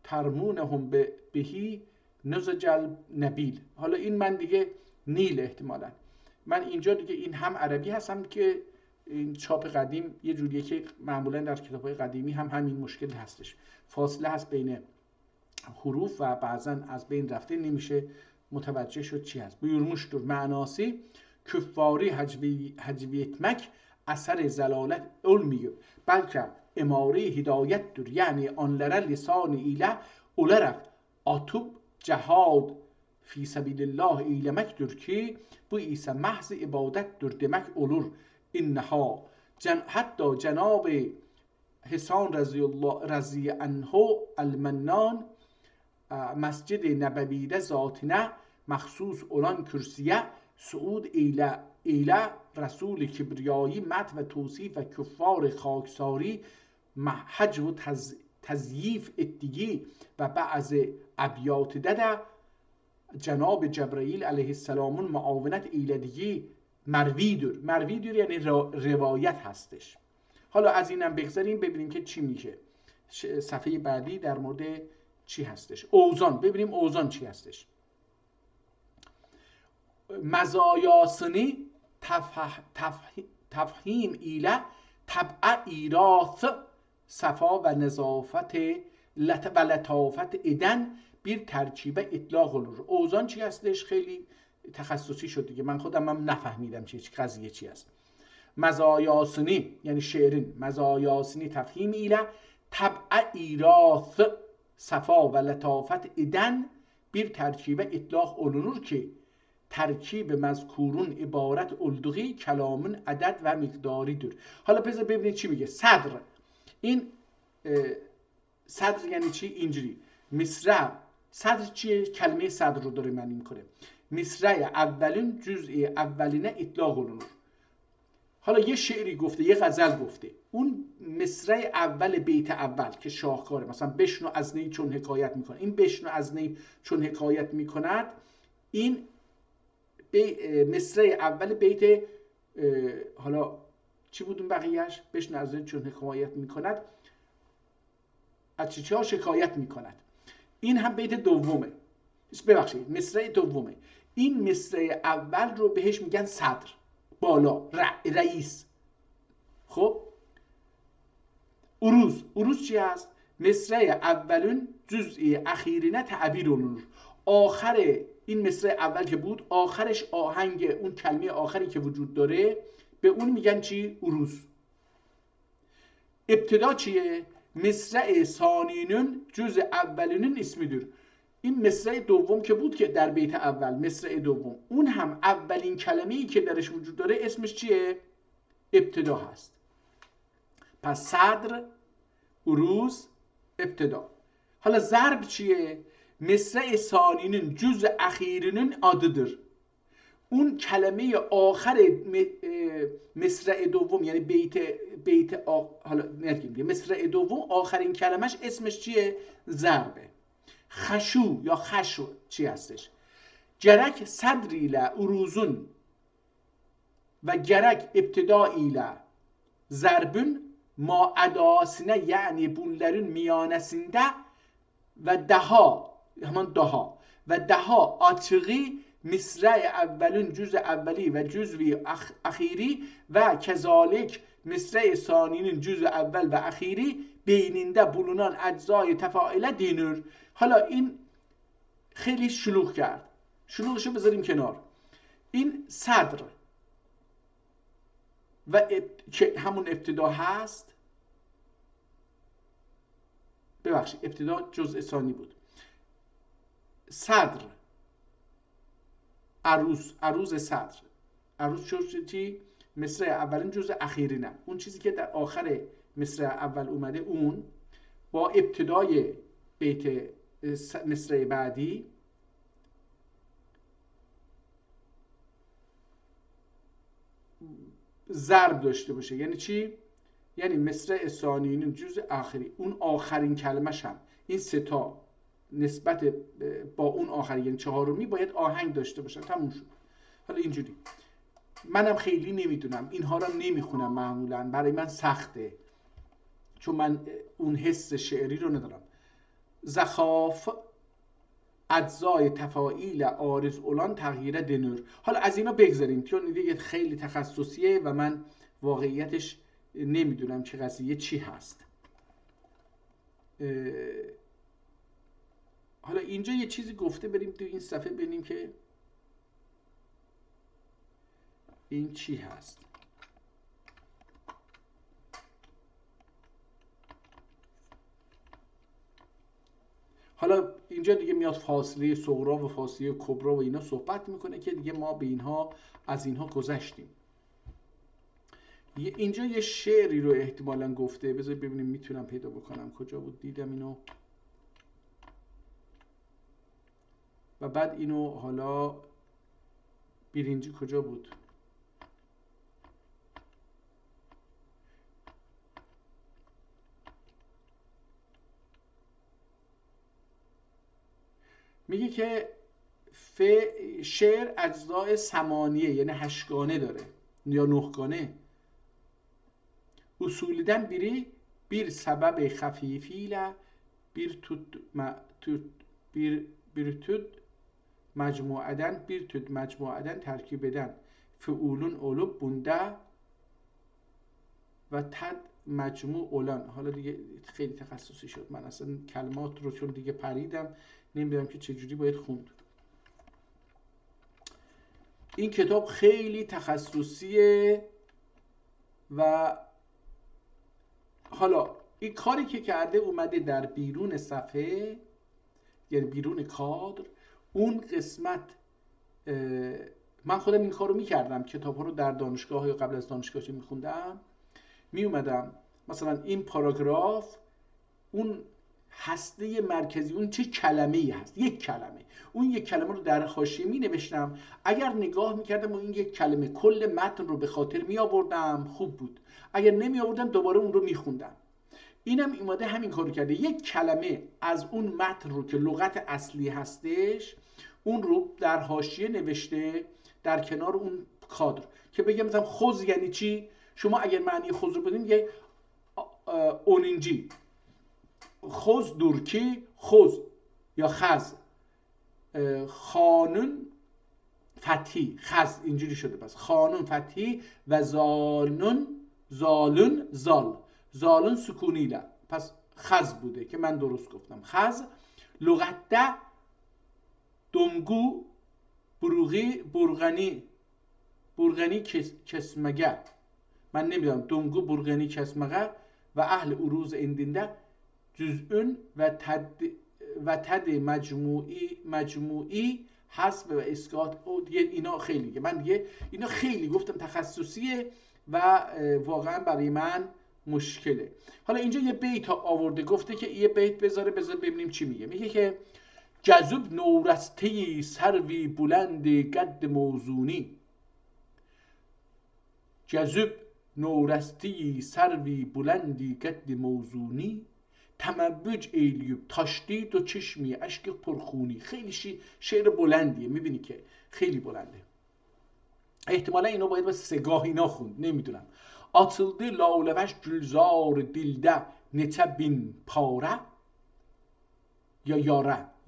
ترمونهم بهی نزج النبیل. حالا این من دیگه نیل احتمالا من اینجا دیگه این هم عربی هستم که این چاپ قدیم یه جوریه که معمولا در کتاب‌های قدیمی هم همین مشکل هستش، فاصله هست بین حروف و بعضا از بین رفته نمیشه متوجه شد چی هست. buyurmuştur manası küffari hacvi etmek اثر زلالت olmuyor belki emare hidayettir, yani onlara lisan ile olarak atıp cihad fi sabilillah eylemektir ki bu ise mahz ibadettir demek olur. اینها حتی جناب حسان رضی عنه المنان مسجد نبوی ذاتنه مخصوص اولان کرسیه سعود ایله رسول کبریایی مت و توصیف و کفار خاکساری محج و تزییف اتگی و بعض ابیات دده جناب جبرائیل علیه السلام معاونت ایلدگی مرویدور یعنی روایت هستش. حالا از اینم بگذاریم ببینیم که چی میشه. صفحه بعدی در مورد چی هستش. اوزان، ببینیم اوزان چی هستش. مزایاسنی تفهیم ایله طبع ایراث صفا و نظافت و لطافت ادن بیر ترکیب اطلاق olur. اوزان چی هستش؟ خیلی تخصصی شد دیگه، من خودم هم نفهمیدم چی قضیه چی است. مزایاسنی یعنی شعرین، مزایاسنی تفهیم ایله طبع ایراث صفا و لطافت ادن bir ترکیب اطلاق olunur که ترکیب مذکورون عبارت الدغی کلامون عدد و مقداری دور. حالا بذار ببینید چی میگه. صدر، این صدر یعنی چی؟ اینجوری مصرع. صدر چیه؟ کلمه صدر رو داره معنی میکنه. مصرع اولین جزء اولینه اطلاق olunur. حالا یه شعری گفته، یه غزل گفته، اون مصرع اول بیت اول که شاهکاره، مثلا بشنو از نی چون حکایت میکنه، این بشنو از نی چون حکایت میکند، این مصرع اول بیت حالا چی بود اون بقیهش؟ بشنو از نی چون حکایت میکند، از چی ها شکایت میکند. این هم بیت دومه، ببخشید مصرع دومه. این مصرع اول رو بهش میگن صدر، بالا، رئیس. خب عروض چی هست؟ مصرع اولون جزئی اخیرینه تعبیر نور. آخر این مصرع اول که بود، آخرش آهنگ اون کلمه آخری که وجود داره به اون میگن چی؟ عروض. ابتدا چیه؟ مصرع ثانینون جز اولینون اسمیدür. این مصرع دوم که بود که در بیت اول، مصرع دوم، اون هم اولین کلمه‌ای که درش وجود داره اسمش چیه؟ ابتدا هست. پس صدر، عروض، ابتدا. حالا ضرب چیه؟ مصرع ثانینون جز اخیرینون adıdır. اون کلمه آخر مصرع دوم، یعنی بیت حالا نگیم مصرع دوم آخرین کلمش اسمش چیه؟ ضربه. خشو یا خشو چی هستش؟ گرک صدریله عروزون و گرک ابتداییله ضربون ما اداسینه، یعنی bunların میانسinde و دها، همان دها و دها آتقی مصرع اولون جز اولی و جزوی اخیری و کذالک مصرع ثانیین جز اول و اخیری بیننده بولونان اجزای تفاعله دینور. حالا این خیلی شلوغ کرد، شلوغشو بذاریم کنار. این صدر و که همون ابتدا هست، ببخشید ابتدا جزء ثانی بود. صدر، عروض صدر، عروض چی؟ مصرع اولین جزء اخیری. نه، اون چیزی که در آخر مصرع اول اومده اون با ابتدای بیت مصرع بعدی ضرب داشته باشه. یعنی چی؟ یعنی مصرع ثانیین جزء آخری، اون آخرین کلمش هم این سه تا نسبت با اون آخری یعنی چهارمی باید آهنگ داشته باشه. تموم شد. حالا اینجوری منم خیلی نمیدونم، اینها رو نمیخونم معمولا، برای من سخته چون من اون حس شعری رو ندارم. زخاف اجزای تفاعیل عارض اولان تغییر دنور. حالا از اینا بگذاریم چون دیگه خیلی تخصصیه و من واقعیتش نمیدونم چه قضیه چی هست. حالا اینجا یه چیزی گفته، بریم تو این صفحه ببینیم که این چی هست. حالا اینجا دیگه میاد فاصله صغرا و فاصله کبرا و اینا صحبت میکنه که دیگه ما به اینها از اینها گذشتیم. اینجا یه شعری رو احتمالاً گفته، بذار ببینیم میتونم پیدا بکنم کجا بود، دیدم اینو. و بعد اینو حالا بیرینجی کجا بود؟ میگه که شعر اجزای ثمانیه یعنی هشتگانه داره یا نهگانه. usulüden biri bir sebep hafifiyle bir tüt mecmuaden terkip eden fiulun olup bunda و تد مجموع اولان. حالا دیگه خیلی تخصصی شد، من اصلا کلمات رو چون دیگه پریدم نمیدونم که چجوری باید خوند. این کتاب خیلی تخصصیه و حالا این کاری که کرده اومده در بیرون صفحه یعنی بیرون کادر اون قسمت. من خودم این کارو میکردم، کتاب ها رو در دانشگاه یا قبل از دانشگاه میخوندم، میومدم مثلا این پاراگراف اون هسته مرکزی اون چه کلمه‌ای هست، یک کلمه، اون یک کلمه رو در حاشیه می نوشتم. اگر نگاه میکردم و این یک کلمه کل متن رو به خاطر می آوردم خوب بود، اگر نمی آوردم دوباره اون رو میخوندم. اینم اومده همین کارو کرده، یک کلمه از اون متن رو که لغت اصلی هستش اون رو در حاشیه نوشته در کنار اون کادر که بگم مثلا خوز یعنی چی. شما اگر معنی خوز رو بدین یه اونینجی خوز دورکی خوز یا خز خانون فتحی خز اینجوری شده، پس خانون فتحی و زالون زال زالون سکونیله، پس خز بوده که من درست گفتم. خز لغت دمگو برغنی کسمگه. من نمیدونم دمگو برغنی کسمگه و اهل اروز اندینده جزء و تد مجموعی حسب و اسقاط. دیگه اینا خیلی، من دیگه اینا خیلی گفتم تخصصیه و واقعا برای من مشکله. حالا اینجا یه بیت آورده، گفته که یه بیت بذار ببینیم چی میگه. میگه که جذب نورسته سروی بلند قد موزونی. جذب نورسته سروی بلندی قد موزونی، تموج ایلیوب تاشتی دو چشمی اشک پرخونی. خیلی شعر بلندیه، میبینی که خیلی بلنده. احتمالا اینو باید با سگاه اینا خوند، نمیدونم. Atıldı lalevəş gülzar dildə neçə bin para. Ya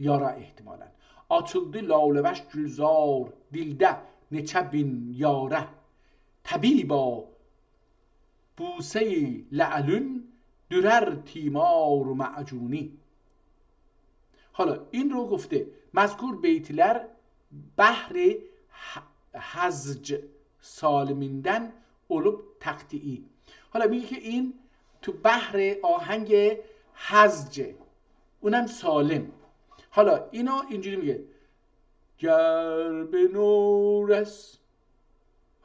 yara ehtimalən. Atıldı lalevəş gülzar dildə neçə bin yara. Təbiba بوسه لعلون درر تیمار و معجونی. حالا این رو گفته مذکور بیتler بحر هزج سالمیندن olup تقطیعی. حالا میگه که این تو بحر آهنگ هزجه، اونم سالم. حالا اینو اینجوری میگه گر به نورس.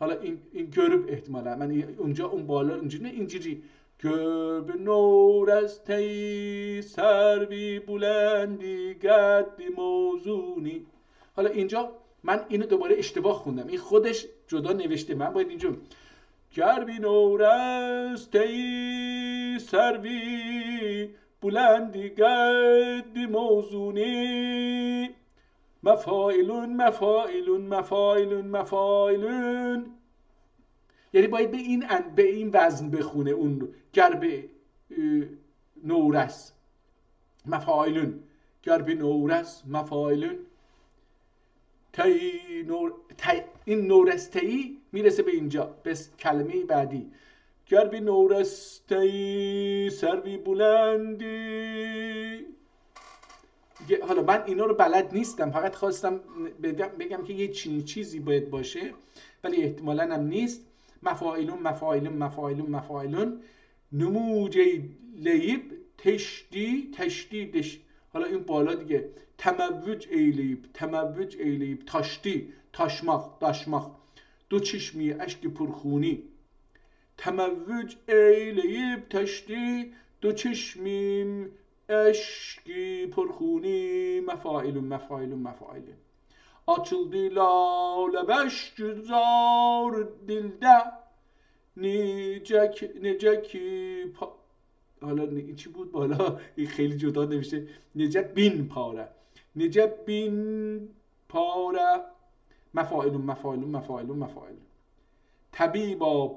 حالا این görüp احتمالا من اونجا اون بالا اینجوری گر به نورس تی سروی بلندی قد موزونی. حالا اینجا من اینو دوباره اشتباه خوندم، این خودش جدا نوشته، من باید اینجا گر به نورس تی سروی بلندی قد موزونی مفاعلون مفاعلون مفاعلون مفاعلون. یعنی باید به این وزن بخونه اون گر به نورس مفاعلون، گر به نورس مفاعلون این نورستی میرسه به اینجا، به کلمه بعدی گر به نورستی سروی بلندی. حالا من اینا رو بلد نیستم، فقط خواستم بگم که یه چیزی باید باشه، ولی احتمالاً هم نیست. مفاعلون مفاعلون مفاعلون مفاعلون نموجه لیب تشدی. حالا این بالا دیگه تموج ایلیب تاشتی تاشماق دو چشمی اشک پرخونی. تموج ایلیب تاشتی دو چشمیم اشکی پرخونی مفاعلون مفاعلون مفاعلون. Açıldı lalebeş güzar dilde necə ki حالا این چی بود بالا؟ این خیلی جدا نوشته necə bin پاره مفاعلون مفاعلون مفاعلون مفاعلون. طبیبا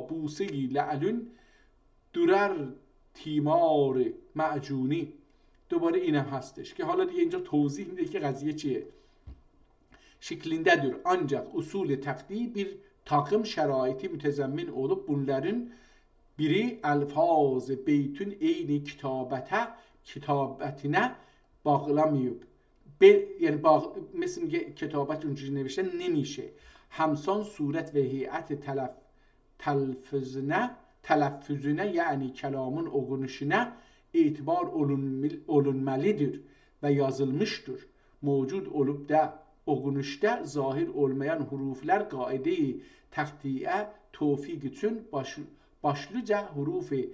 بوسه‌ای لعلون درر تیمار معجونی. دوباره اینم هستش که حالا دیگه اینجا توضیح میده که قضیه چیه. Şeklindedir ancak usul takdi bir takım şeraiti mütezemmin olup bunların biri elfaz beytün eyni kitabetine bağlamayıp yani مثل کتابت اونجوری نوشته نمیشه. همسان صورت و هیئت تلفظونه یعنی کلامın okunuşuna itibar olunmalıdır ve yazılmıştır. Mevcut olup da okunuşta zahir olmayan huruflar kaide-i takdiye tevfik için başlıca hurufi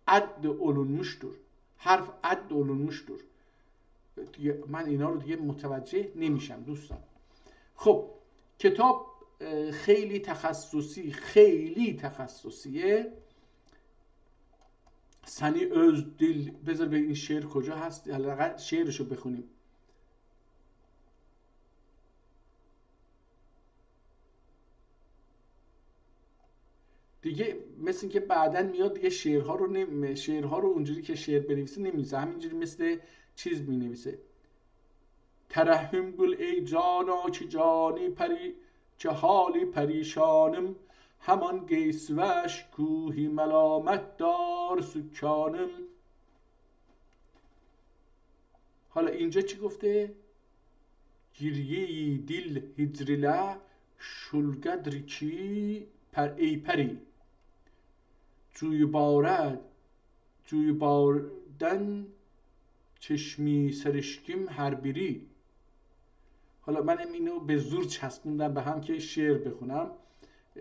add olunmuştur. Harf add olunmuştur. من اینا رو دیگه متوجه نمیشم دوستان. خب کتاب خیلی تخصصیه. سنی Özdil. بذار به این شعر کجا هست، حداقل شعرشو بخونیم. دیگه مثل که بعدن میاد دیگه شعرها رو اونجوری که شعر بنویسه نمی‌نویسه، همینجوری مثل چیز می‌نویسه. ترحم گل ای جانا که جانی چه حالی پریشانم همان گیسوش کوهی ملامت دار سکانم. حالا اینجا چی گفته؟ گریه دل هجرله شلگدری چی پر ای پری، جوی بارد جوی باردن چشمی سرشکیم هر بیری. حالا من اینو به زور چسبوندم به هم که شعر بخونم.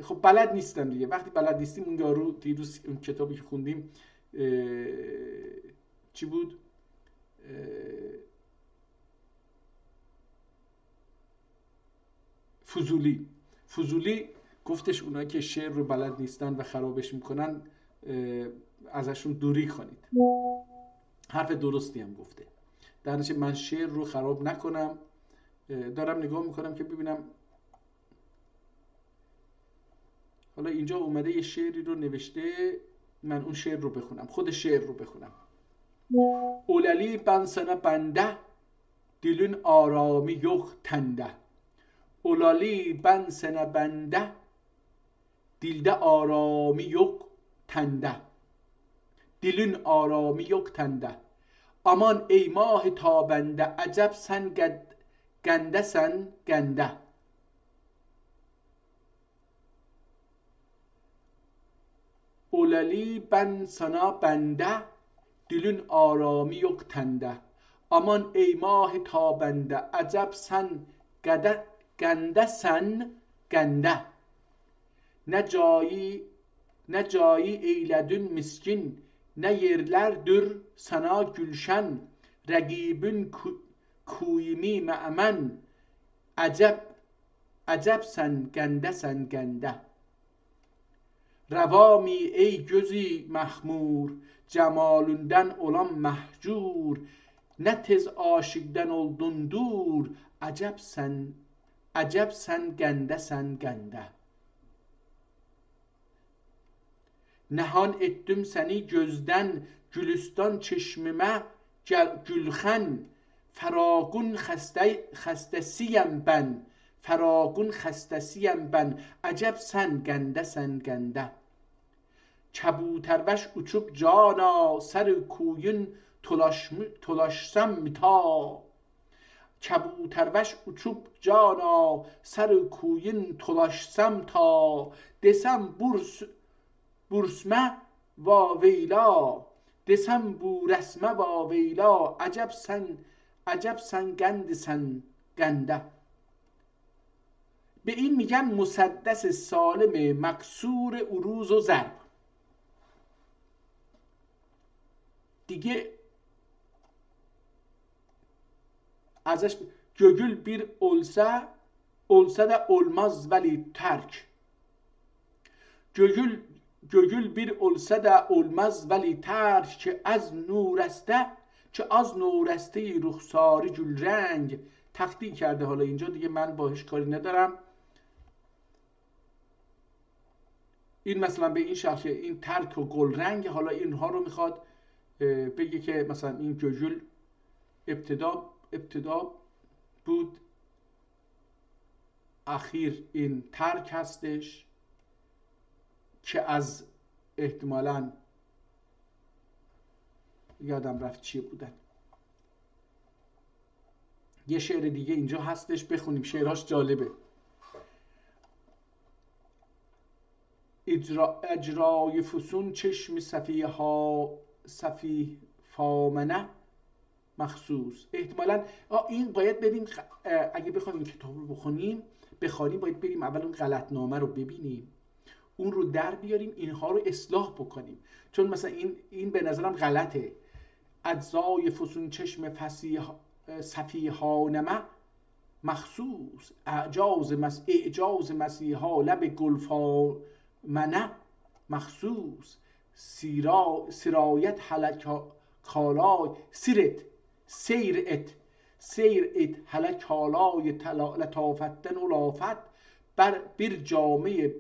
خب بلد نیستم دیگه. وقتی بلد نیستیم، اون یارو دیروز اون کتابی که خوندیم چی بود؟ فضولی گفتش اونایی که شعر رو بلد نیستن و خرابش میکنن ازشون دوری کنید. حرف درستی هم گفته. در نتیجه من شعر رو خراب نکنم. دارم نگاه میکنم که ببینم. حالا اینجا اومده یه شعری رو نوشته، من اون شعر رو بخونم، خود شعر رو بخونم. اوللی بنسنه بنده دلون آرامی yok tende. Olalı ben sana bende dilde arami yok tende. Dilin arami yok tende. Aman ey mah tabende acep sen gende sen gende. Olalı ben sana bende dilin arami yok tende. Aman ey mah tabende acep sen gende sen gende. Ne cayı eyledün miskin, ne yerlerdir sana gülşen. Regibün kuyimi me'men, acep sen gende sen gende. Revami ey gözü mahmur, cemalünden olan mahcur. Ne tez aşıktan oldun dur, acep sen gende sen gende. Nehan ettim seni gözden, gülüstan çeşmime gülxen. Feragun xastesiyem ben, feragun xastesiyem ben. Acep sen gende sen gende. Çabutərvəş uçub cana, sər kuyun tulaşsam mita. Çabutərvəş uçub cana, sər kuyun tulaşsam ta. Desem bursmə va veyla, desem bu resmə va veyla. Acep sen گند sen گنده. به این میگن مسدس سالم مکسور عروض و ضرب. دیگه ازش گögül bir olsa da olmaz veli terk. گögül bir olsa da olmaz veli terk. که از نورسته رخساری گل رنگ. تخطیع کرده. حالا اینجا دیگه من باهاش کاری ندارم. این مثلا به این شخص این ترک و گل رنگ، حالا اینها رو میخواد بگه که مثلا این گögül ابتدا بود، اخیر این ترک هستش که از احتمالاً یادم رفت چیه بودن. یه شعر دیگه اینجا هستش، بخونیم. شعرهاش جالبه. اجرای فسون چشم صفی فامنه مخصوص. احتمالاً این باید بریم، اگه بخوایم این کتاب رو بخونیم باید بریم اول اون غلطنامه رو ببینیم، اون رو در بیاریم، اینها رو اصلاح بکنیم. چون مثلا این به نظرم غلطه. اجزای فسون چشم صفیحانمه مخصوص. اعجاز مسیحا لب گلفامنه مخصوص. سرایت کالای سیرت حلک کالای لطافتن و لافت بر جامعه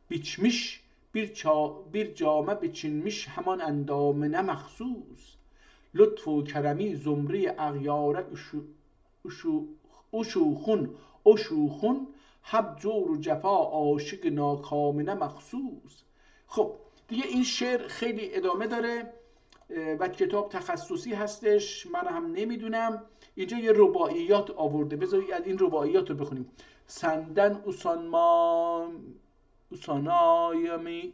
بیچمیش bir جامه biçilmiş همان اندامنه مخصوص. لطف و کرمی زمره اغیاره اشوخون هم جور و جفا عاشق ناکامنه مخصوص. خب دیگه این شعر خیلی ادامه داره و کتاب تخصصی هستش، من هم نمیدونم. اینجا یه رباعیات آورده، بذارید از این رباعیات رو بخونیم. سندن اوسانایمی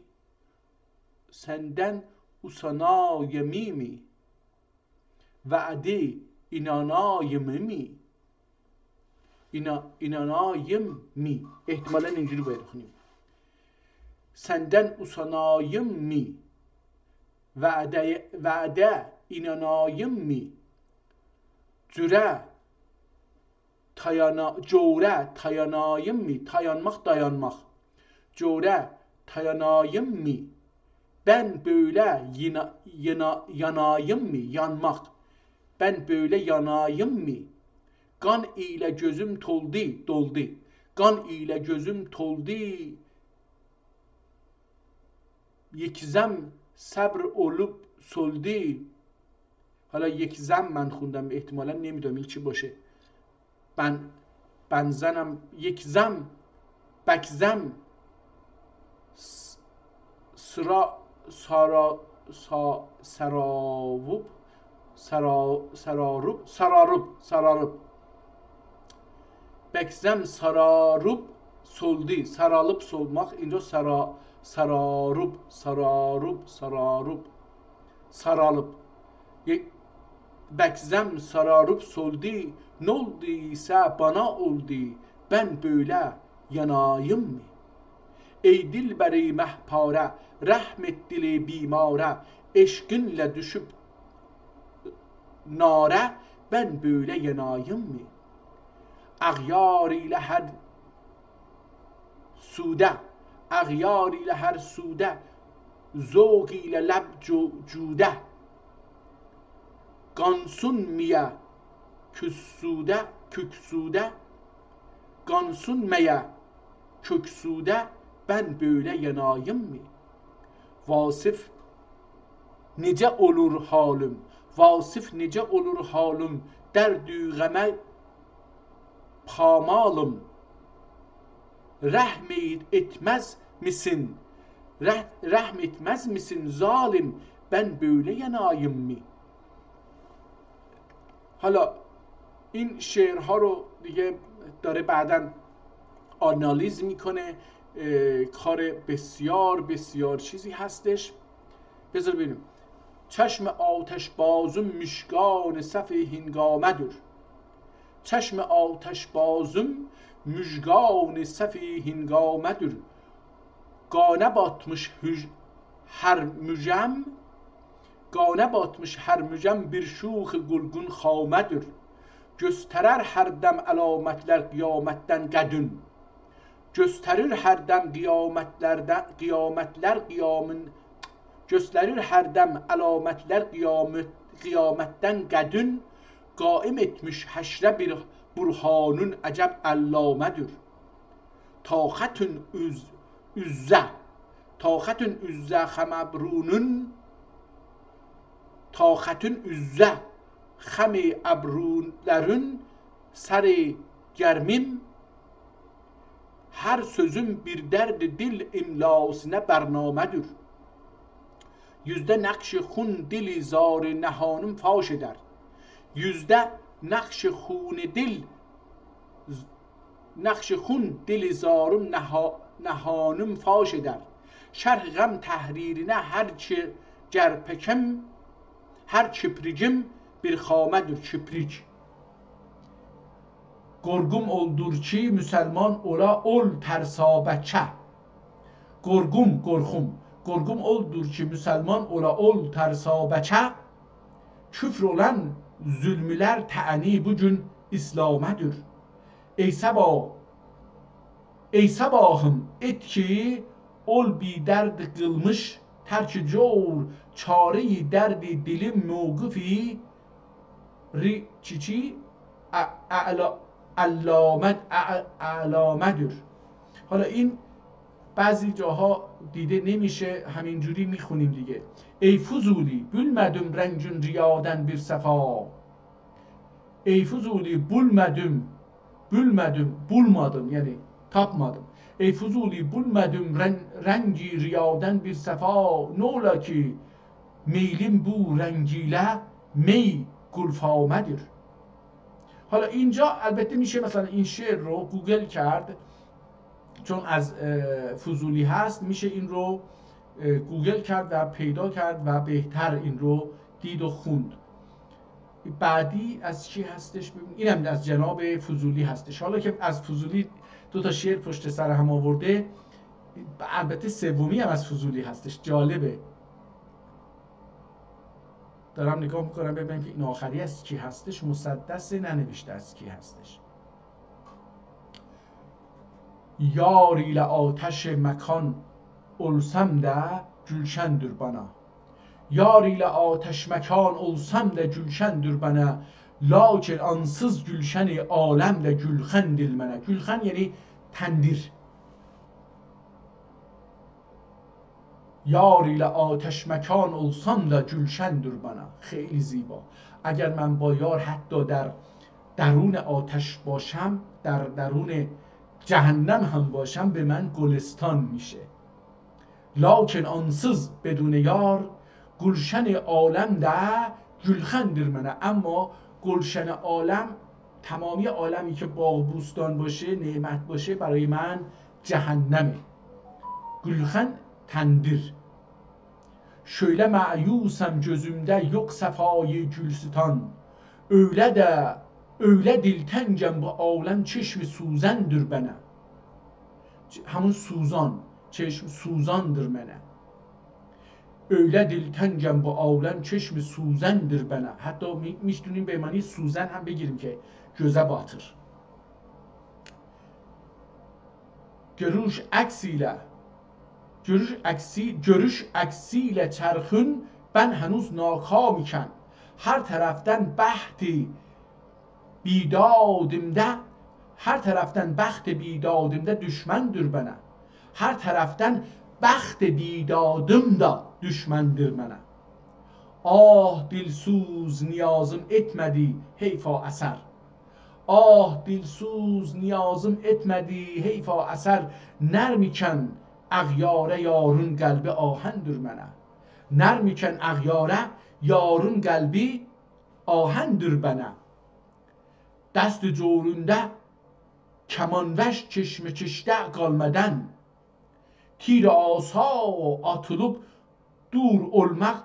سندن اوسانایمیمی وعده اینانایممی اینانایمی، احتمالا اینجوری باید بخونیم. سندن اوسانایمی وعده اینانایمی جوره تاyanayımmi dayanmak جوره tayanayımmi ben böyle yanayım mı yanmak ben böyle yanayım mı kan ile gözüm doldu kan ile gözüm doldu yekizem sabr olup soldu. حالا یک زم من خوندم، احتمالا نمیدونم این چی باشه. بنزنم یک زم بکزم سراروب بکزم سراروب soldu saralıp solmak اینجا sararup saralıp Bekzem sararıp soldu, ne olduysa bana oldu, ben böyle yanayım mı? Ey dilberi mehpare, rahmet dili bimare, eşkınla düşüp nare, ben böyle yanayım mı? Ağyar ile her sude, zevk ile leb cude, Gansun miye köksude Gansun meye köksude ben böyle yanayım mı? Vasif nece olur halim Vasif nece olur halim derdü geme pamalım Rahmet etmez misin? Rahmetmez misin zalim? Ben böyle yanayım mı? حالا این شعرها رو دیگه داره بعداً آنالیز میکنه، کار بسیار بسیار چیزی هستش. بذار ببینیم. چشم آتش بازم مشگان صف هنگامدر چشم آتش بازم مشگان صف هنگامدر گانه batmış her mücem Gane batmış her mücem bir şuh gulgun xamedir. Gösterer her dem alametler kıyametten gedün. Gösterir her dem gösterir her dem alametler kıyametten gedün. Qaim etmiş haşre bir burhanun acab allamedir. Taqatun üzze xemebrunun Taqatın üzze xemi abrunların seri germim her sözüm bir derdi dil imlasına bernamedir. Yüzde nakş xun dili zar nehanım faş eder. Yüzde nakş xun dili zarım nehanım faş eder. Şerh gam tahririne her çi cerpekem her çipricim bir xamedir çipric. Gorgum oldur ki Müslüman ola ol tersabeçe. Gorgum oldur ki Müslüman ola ol tersabeçe. Küfr olan zulmüler teani bugün İslamedir. Ey sabahım et ki ol bir derd kılmış terk cor çare derdi dilim mevqifi ri çiçi alamedir. حالا این بعضی جاها دیده نمیشه، همینجوری میخونیم دیگه. ای فضولی بülmedim رنجün riyaden bir sefa. Ey Fuzuli bulmadım yani tapmadım. Ey Fuzuli bulmadım rengi riyaden bir sefa, nola ki میلیم بو رنگیله می گلفامدر. حالا اینجا البته میشه مثلا این شعر رو گوگل کرد، چون از فضولی هست، میشه این رو گوگل کرد و پیدا کرد و بهتر این رو دید و خوند. بعدی از چی هستش؟ اینم از جناب فضولی هستش. حالا که از فضولی دو تا شعر پشت سر هم آورده، البته سومی هم از فضولی هستش. جالبه، دارم نگاه میکنم ببینم که این آخری از کی هستش. مسدس ننوشته از کی هستش. یاری آتش مکان olsam da gülşendir bana. Yar ile ateş mekan olsam da gülşendir bana. Lakin ansız gülşeni alemde gülxen dilmene. Gülxen یعنی تندیر. یار ile آتش مکان olsam da gülşendir bana. خیلی زیبا. اگر من با یار حتی در درون آتش باشم، در درون جهنم هم باشم، به من گلستان میشه. لاکن آنسız بدون یار گلشن عالم ده گلخندر منه. اما گلشن عالم، تمامی عالمی که باغ بوستان باشه، نعمت باشه، برای من جهنمه. گلخن تندیر. Şöyle ma'yusam gözümde yok sefayı gülstan. Öyle diltencem bu alem çeşmi سوزنdir bana. همون سوزان، چشم سوزاندر منه. öyle diltencem bu عالم چشم سوزنdir bana. حتی میتونیم به معنی سوزن هم بگیریم که göze batır. Görüş aksiyle çarkın ben henüz nakam iken her taraftan bahti بیدادimde her taraftan بخت بیدادimde düşmandır bana. Her taraftan بخت بیدادم da düşmandır bana. Ah dilsuz niyazım etmedi heyfa eser. Ah dilsuz niyazım etmedi heyfa eser. Nermiken اغیاره یارون قلب آهندر منه. نرمیکن اغیاره یارون قلبی آهندر بنه. دست جورونده کمانوش چشم چشته قالمدن. تیر آسا atılıp dur olmak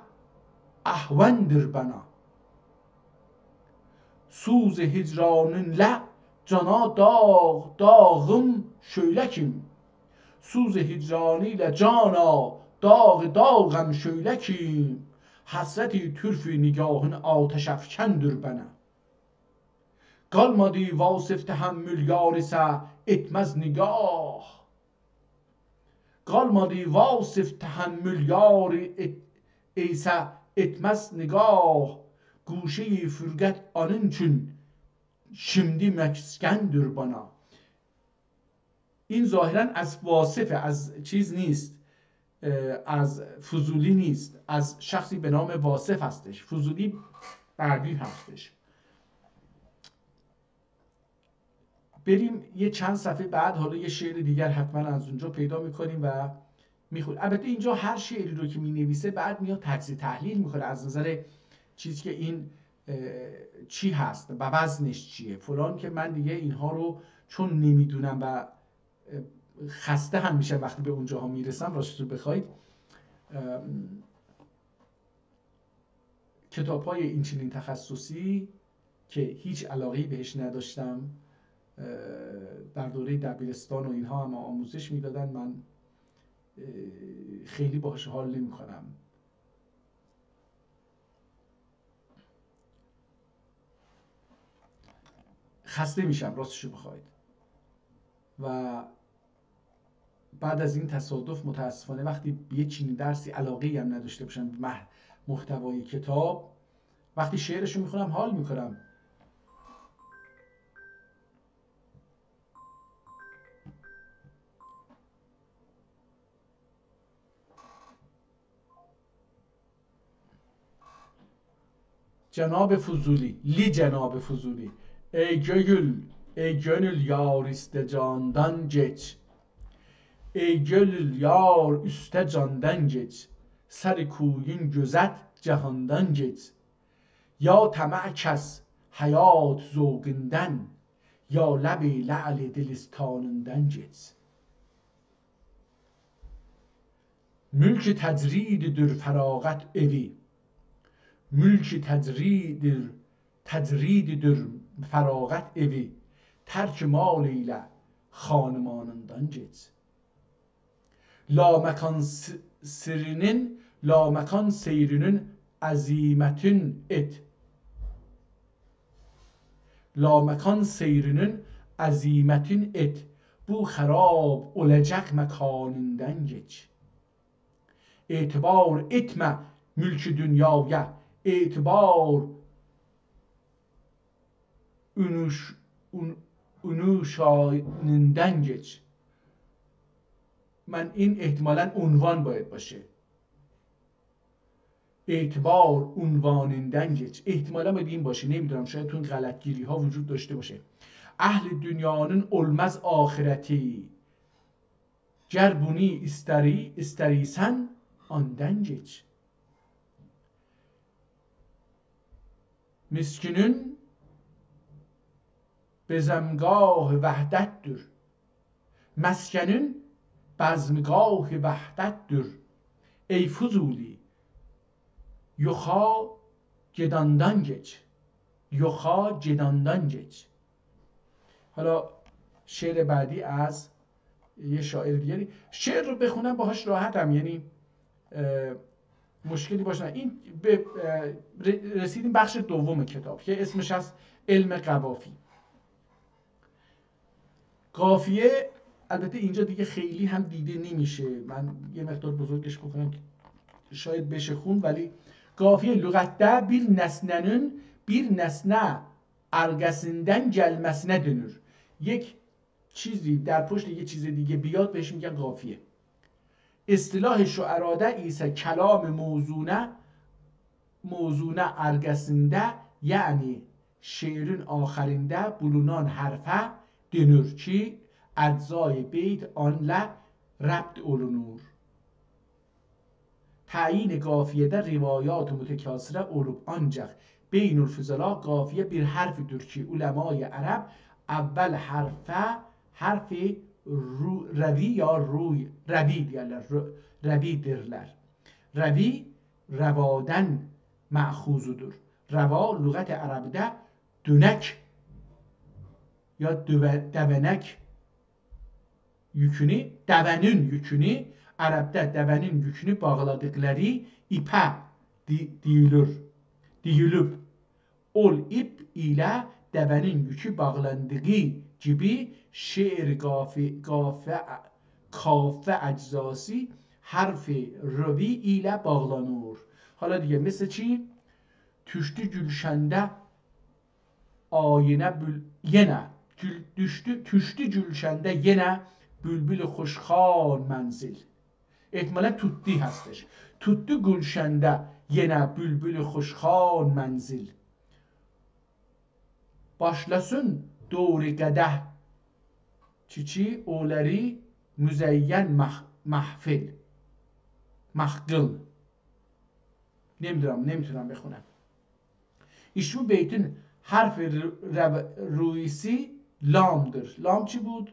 ahvendir bana. Suz hicranınla cana dağım şöyle kim. Suz hicranıyla cana dağım şöyle kim. Hasreti türfü nigahın ateş afkendir bana. Kalmadı vasıf tehammül yarisa etmez nigah. Kalmadı vasıf tehammül yari eysa etmez nigah. Guşe-i fürget anın için şimdi meskendir bana. این ظاهرا از واصفه، از چیز نیست، از فضولی نیست، از شخصی به نام واصف هستش. فضولی غربی هستش. بریم یه چند صفحه بعد، حالا یه شعر دیگر حتما از اونجا پیدا میکنیم و میخونیم. البته اینجا هر شعری رو که مینویسه بعد میاد تجزیه تحلیل میکنه از نظر چیزی که این چی هست و وزنش چیه فلان، که من دیگه اینها رو چون نمیدونم و خسته هم میشه وقتی به اونجاها میرسم. راستش رو بخواید کتاب‌های این چنین تخصصی که هیچ علاقه‌ای بهش نداشتم، در دوره دبیرستان و اینها هم آموزش میدادن، من خیلی باهاش حال نمی‌کنم. خسته میشم راستش رو بخواید. و بعد از این تصادف متاسفانه وقتی به یه چنین درسی علاقه‌ای هم نداشته باشم به محتوای کتاب، وقتی شعرش رو میخونم حال میکنم. جناب فضولی، لی جناب فضولی، ای گل Ey gönül yar iste candan geç. Ey gönül yar üste candan geç. Sər koyun gözət cahandan geç. Ya طمع کس hayat zoğundan. Ya لب لعل dilistanından geç. Mülk-i tecriddir feragat evi. Mülk-i tecriddir feragat evi. Terk mal ile xanımanından geç. Lamekan seyrinin azimetün et. Lamekan seyrinin azimetün et. Bu harab olacak mekanından geç. İtibar etme mülk-i dünyaya. İtibar unuşanından geç. من این احتمالاً عنوان باید باشه. اعتبار عنوانیندن geç. احتمالاً باید این باشه. نمیدونم شاید تو این غلطگیری ها وجود داشته باشه. اهل dünyanın olmaz ahireti. Ger bunu isterisen ondan geç. Miskinin bezemgah vahdettür. Meskenin بزمگاه وحدت در. ای فضولی یخا گداندان geç. یخا گداندان geç. حالا شعر بعدی از یه شاعر دیگری. شعر رو بخونم باهاش راحتم، یعنی مشکلی باشه. این رسیدیم بخش دوم کتاب که اسمش از علم قوافی. قافیه البته اینجا دیگه خیلی هم دیده نمیشه، من یه مقدار بزرگش بکنم شاید بشه خون، ولی قافیه lügatdə bir nesne arkasından gelmesine dönür. یک چیزی در پشت یه چیز دیگه بیاد بهش میگن قافیه. اصطلاح şuarada ise کلام موزونه arkasında yani şiirin آخرinde bulunan harfe dönür ki اجزای بیت آن ربط olunur. تعیین قافیه در روایات متکاثره olup ancak beynülfüzala قافیه bir harfidir ki ulemای عرب اول harfi روی یا روی دیرler. روی dirler. روی رواdan مأخوذudur. روا لغت عربیده dönek ya devenek yükünü, devenin yükünü, Arap'ta devenin yükünü bağladıkları ipe deyilib. Ol ip ile devenin yükü bağlandığı gibi şiir kafe eczası harfi rovi ile bağlanır. حالا دیگه مثل چی؟ Tüştü gülşende ayine yine tüştü gülşende yine bülbül خوشخوان منزل. احتمالا توتی هستش. توتی گلشنده yine bülbül خوشخوان منزل. Başlasın doğru qədəh çiçi oları müzeyyen mahfil. محقل. نمیتونم بخونم. ایشون بیتون حرف رویسی لامdır. لام چی بود؟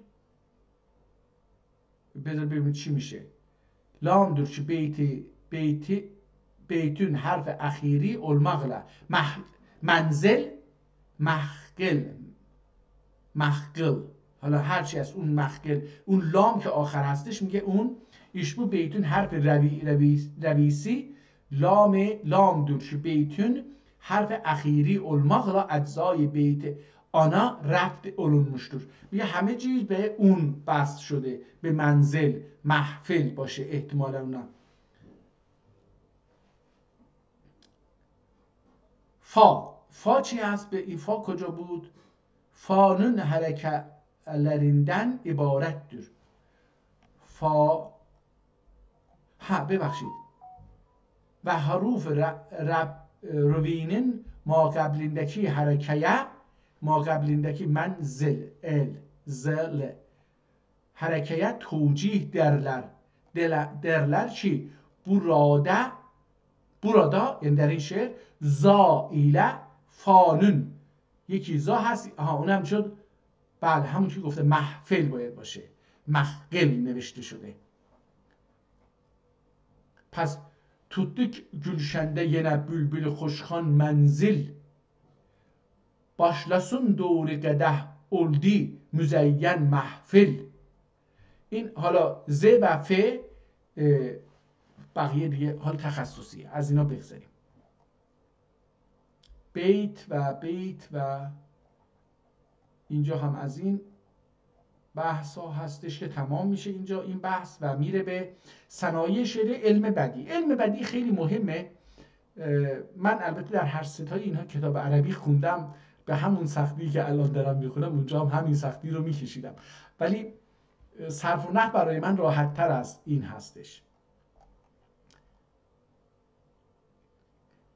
بذار ببینید چی میشه. لامdır ki beytün harf اخیری olmakla منزل محقل. حالا هرچی از اون محقل، اون لام که آخر هستش میگه اون ایشبو بیتون حرف رویسی لامdır ki beytün harf اخیری olmakla اجزای بیت آنا رفت olunmuştur. میگه همه چیز به اون بست شده، به منزل محفل باشه احتمالا اونا. فا چی هست؟ به این فا کجا بود؟ فانون حرکلerinden ibarettir. فا ببخشید و حروف روینین ما قبلindeki harekeye ما قبلindeki منزل ال زل harekeye توجیه derler ki burada یعنی در این شعر زا ایله فانون یکی زا هست اونم شد بله همون که گفته محفل باید باشه محقل نوشته شده. پس tuttuk gülşende yine bülbül خوشخوان منزل başlasın دور قدح oldu müzeyyen محفل. این حالا ز و ف بقیه دیگه حال تخصصیه از اینا بگذاریم. بیت و اینجا هم از این بحث ها هستش که تمام میشه اینجا این بحث و میره به صنایع شعر علم بدیع. علم بدیع خیلی مهمه. من البته در هر ستای اینها کتاب عربی خوندم به همون سختی که الان دارم میخونم اونجا هم همین سختی رو میکشیدم، ولی صرف و نحو برای من راحت تر از این هستش.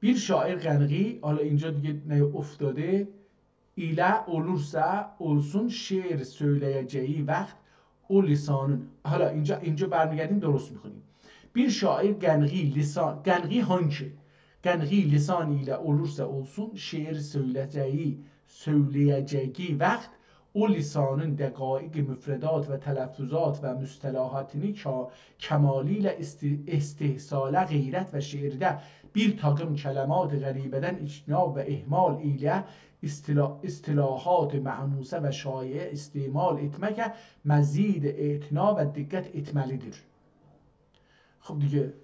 bir şair قنقی، حالا اینجا دیگه نه افتاده، ile olursa olsun şiir söyleyeceği وقت o lisanın. حالا اینجا برمیگردیم درست میخونیم. bir şair قنقی هانچه قنقی lisan ile olursa olsun şiir söyleyeceği وقت o lisanın دقایق مفردات و تلفظات و مصطلحاتini kemaliyle istihsala gayret ve şiirde bir takım kelimat garibeden اجتناب ve ihmal ile اصطلاحات معنوسه و شایعه استعمال etmek مزید اعتنا و دقت etmelidir. خب دیگه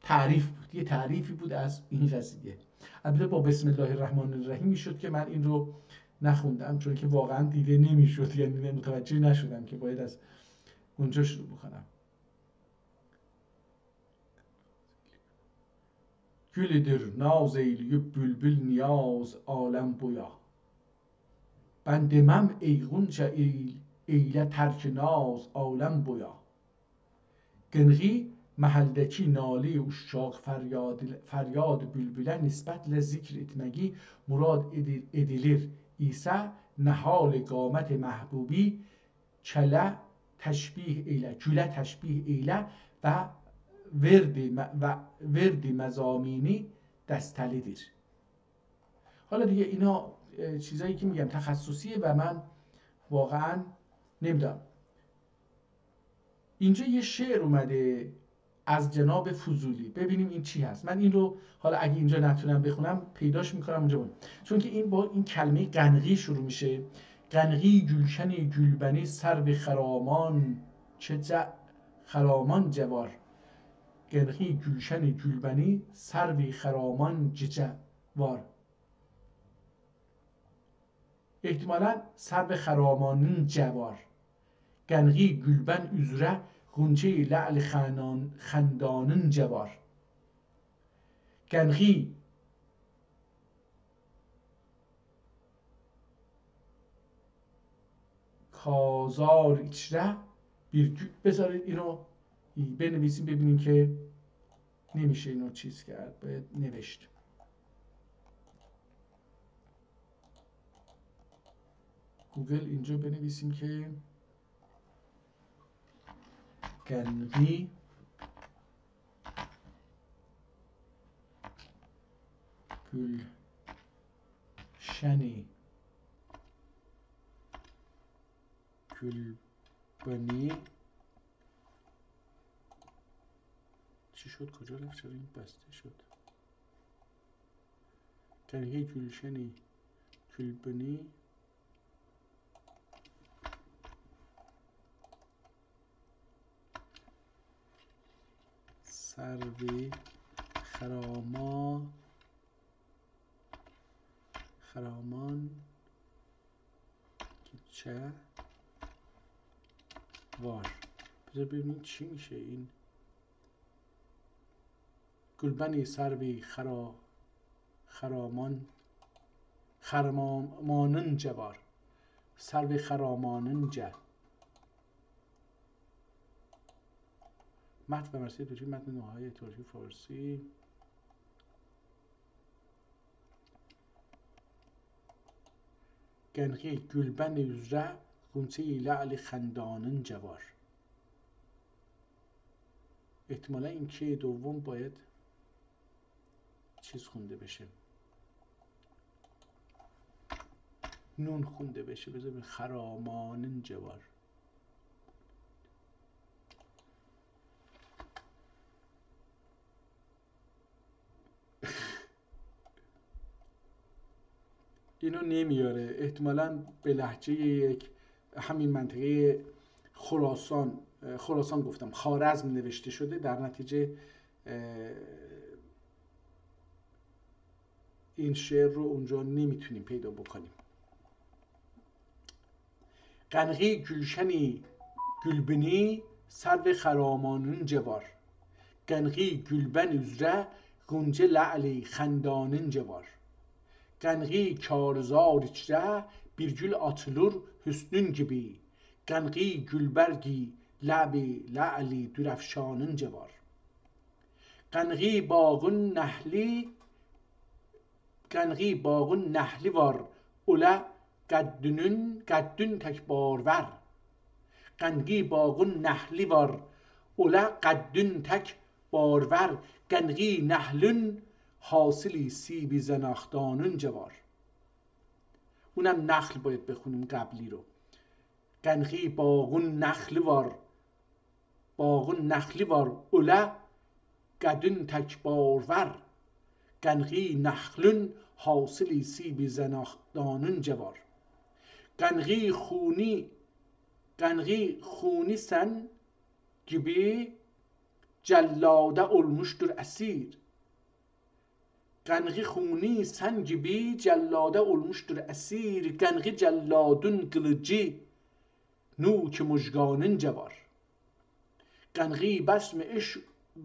تعریف بود، یه تعریفی بود از این قضیه. البته با بسم الله الرحمن الرحیم میشد که من این رو نخوندم چون که واقعا دیده نمیشد، یعنی متوجه نشدم که باید از اونجا شروع بکنم. Gülüdür naz eyleyip bülbül niyaz alem boya. Ben demem ey gunca eyle terk naz alem boya. قنقی محلدکی ناله uşşaq feryad bülbülə nisbətlə zikr etməyi murad edilir isə nəhal qamət məhbubi kələ təşbih eylə və ورد مزامینی دستلیdir. حالا دیگه اینا چیزایی که میگم تخصصیه و من واقعا نمیدونم. اینجا یه شعر اومده از جناب فضولی، ببینیم این چی هست. من این رو حالا اگه اینجا نتونم بخونم پیداش میکنم اونجا بود. چون که این با این کلمه قنقی شروع میشه. قنقی گلشنی گلبنی سرو خرامان خرامان جوار. قنقی گلشن گلبنی سروی خرامان جوار. احتمالا سرو خرامانın جوار. قنقی گلبن üzere غنچه لعل خندانın جوار. قنقی کازار içre bir بذارید اینو بنویسیم ببینیم که نمیشه اینو چیز کرد، باید نوشت. گوگل اینجا بنویسیم که قنقی گلشنی گلبنی چی شد؟ کجا رفت؟ چرا این بسته شد؟ قنقی گلشنی گلبنی سروی خرامان چه وار. بذار ببینیم چی میشه این. گلبنی سروی خرامانın جوار. سروی خرامانın متن بررسی توجیه متن نهایی ترکی فارسی. گنقی گلبن üzre غنچه لعل خندانın جوار. احتمالا این که دوم باید چیز خونده بشه، نون خونده بشه. بذار خرامانın جوار. اینو نمیاره، احتمالاً به لهجه یک همین منطقه خراسان گفتم، خوارزم نوشته شده. در نتیجه این شعر رو اونجا نمیتونیم پیدا بکنیم. قنقی گلشنی گلبنی سرو خرامانın جوار. قنقی گلبن üzre غنچه لعل خندانın جوار. Qənği karzar içrə bir gül açılır hüsnün gibi. Qənği gülbərgi ləbi lə'li dürəfşanın cəvar. Qənği bağın nəhli var. Olə qəddün tək barvər. Qənği bağın nəhli var. Olə qəddün tək barvər. Qənği nəhlün حاصلی سیبی زناختانın جوار. اونم نخل باید بخونیم قبلی رو. قنقی باغون نخلی var. Olə qədün tək barvər. Qənqi nəxlün hasili sibi zənaxdanın cəvar. Qənqi xuni sən gibi cəlladə olmuşdur əsir. Qənqi xuni sən gibi cəlladə olmuşdur əsir. Qənqi cəlladın qılıcı nuk mujganın cəvar. Qənqi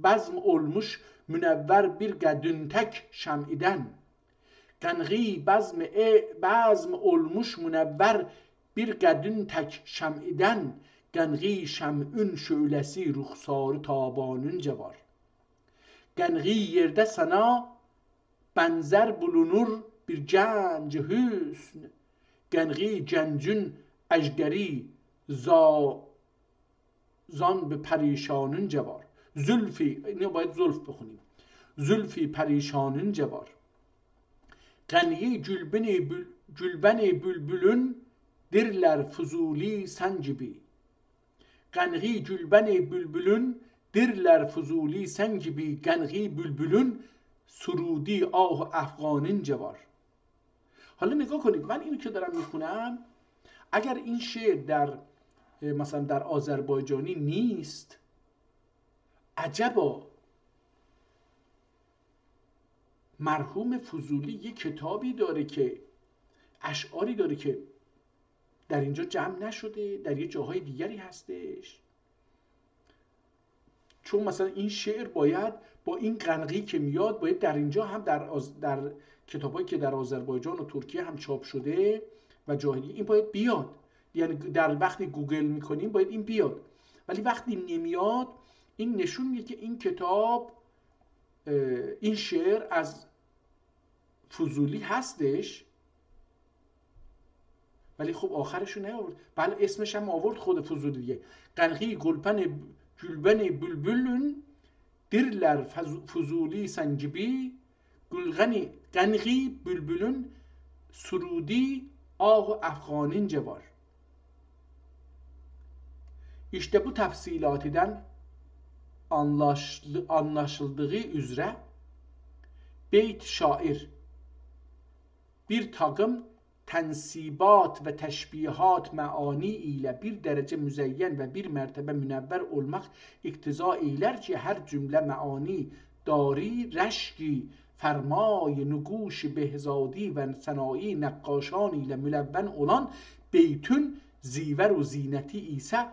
bəzm olmuş münəvvər bir qədün tək şəm'idən. Qənqi bəzm olmuş münəvvər bir qədün tək şəm'idən. Qənqi şəm'ün şöləsi ruxsarı tabanın cəvar. Qənqi yerdə sana benzer bulunur bir genc hüsn. Qənqi gəncün əjdəri zan به پریشانın cəvar. Zülfi, اینو باید زلف بخونیم. زلفی پریشانın cəvar. Qənqi gülbəni bülbülün dirlər fuzuli sən gibi. Qənqi gülbəni bülbülün dirlər fuzuli sən gibi. Qənqi bülbülün سرودی آه افغانین جوار. حالا نگاه کنید، من اینو که دارم میخونم، اگر این شعر در مثلا در آذربایجانی نیست، عجبا مرحوم فضولی یک کتابی داره که اشعاری داره که در اینجا جمع نشده، در یه جاهای دیگری هستش. چون مثلا این شعر باید با این قنقی که میاد، باید در اینجا هم در کتابایی که در آذربایجان و ترکیه هم چاپ شده و جاهلی، این باید بیاد. یعنی در وقتی گوگل میکنیم باید این بیاد، ولی وقتی نمیاد، این نشون میده که این کتاب، این شعر از فضولی هستش، ولی خب آخرشو نیاورد. بله اسمش هم آورد خود فضولی دیگه. قنقی گلبن بلبلün dirler fuzuli sen gibi. Qənqi bülbülün surudi ah Afğanın cəvar. İşte bu təfsilatiden anlaşıldığı üzere beyt şair bir takım tensibat ve teşbihat meani ile bir derece müzeyyen ve bir mertebe münevver olmak iktiza eyler ki her cümle meani dari reşki fermay nuguş behzadi ve senai neqqaşan ile mülevven olan beytün ziver و زینتی ise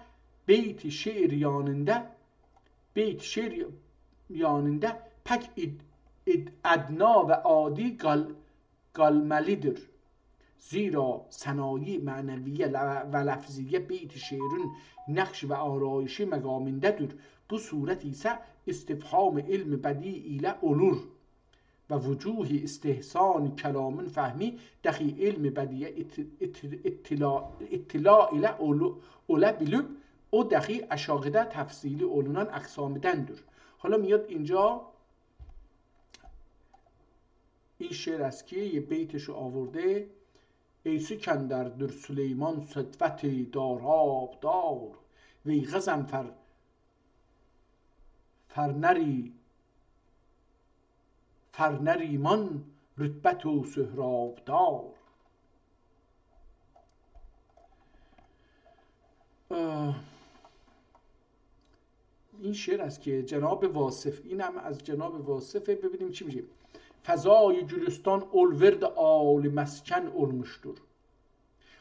beyt şiir yanında pek adna ve adi galmelidir. زیرا صنایع معنویه و لفظیه بیت شعرün نقش و آرایشی مقامındadır. Bu suret ise istifham ilmi bedi ile olur. و وجوه استحسان کلام فهمی دخی علم بدیع اطلاع ile olabilip o دخی اشاقده تفصیلی اولونان اقسامدندر. حالا میاد اینجا این شعر است که یه بیتشو آورده: ای سکندر در سلیمان صدفت داراب دار وی غضنفر فرنریمان رتبت و سهراب دار. این شعر است که جناب واصف، اینم از جناب واصفه. ببینیم چی میشه: فضای جلستان اولورد آل مسکن اولمشتر.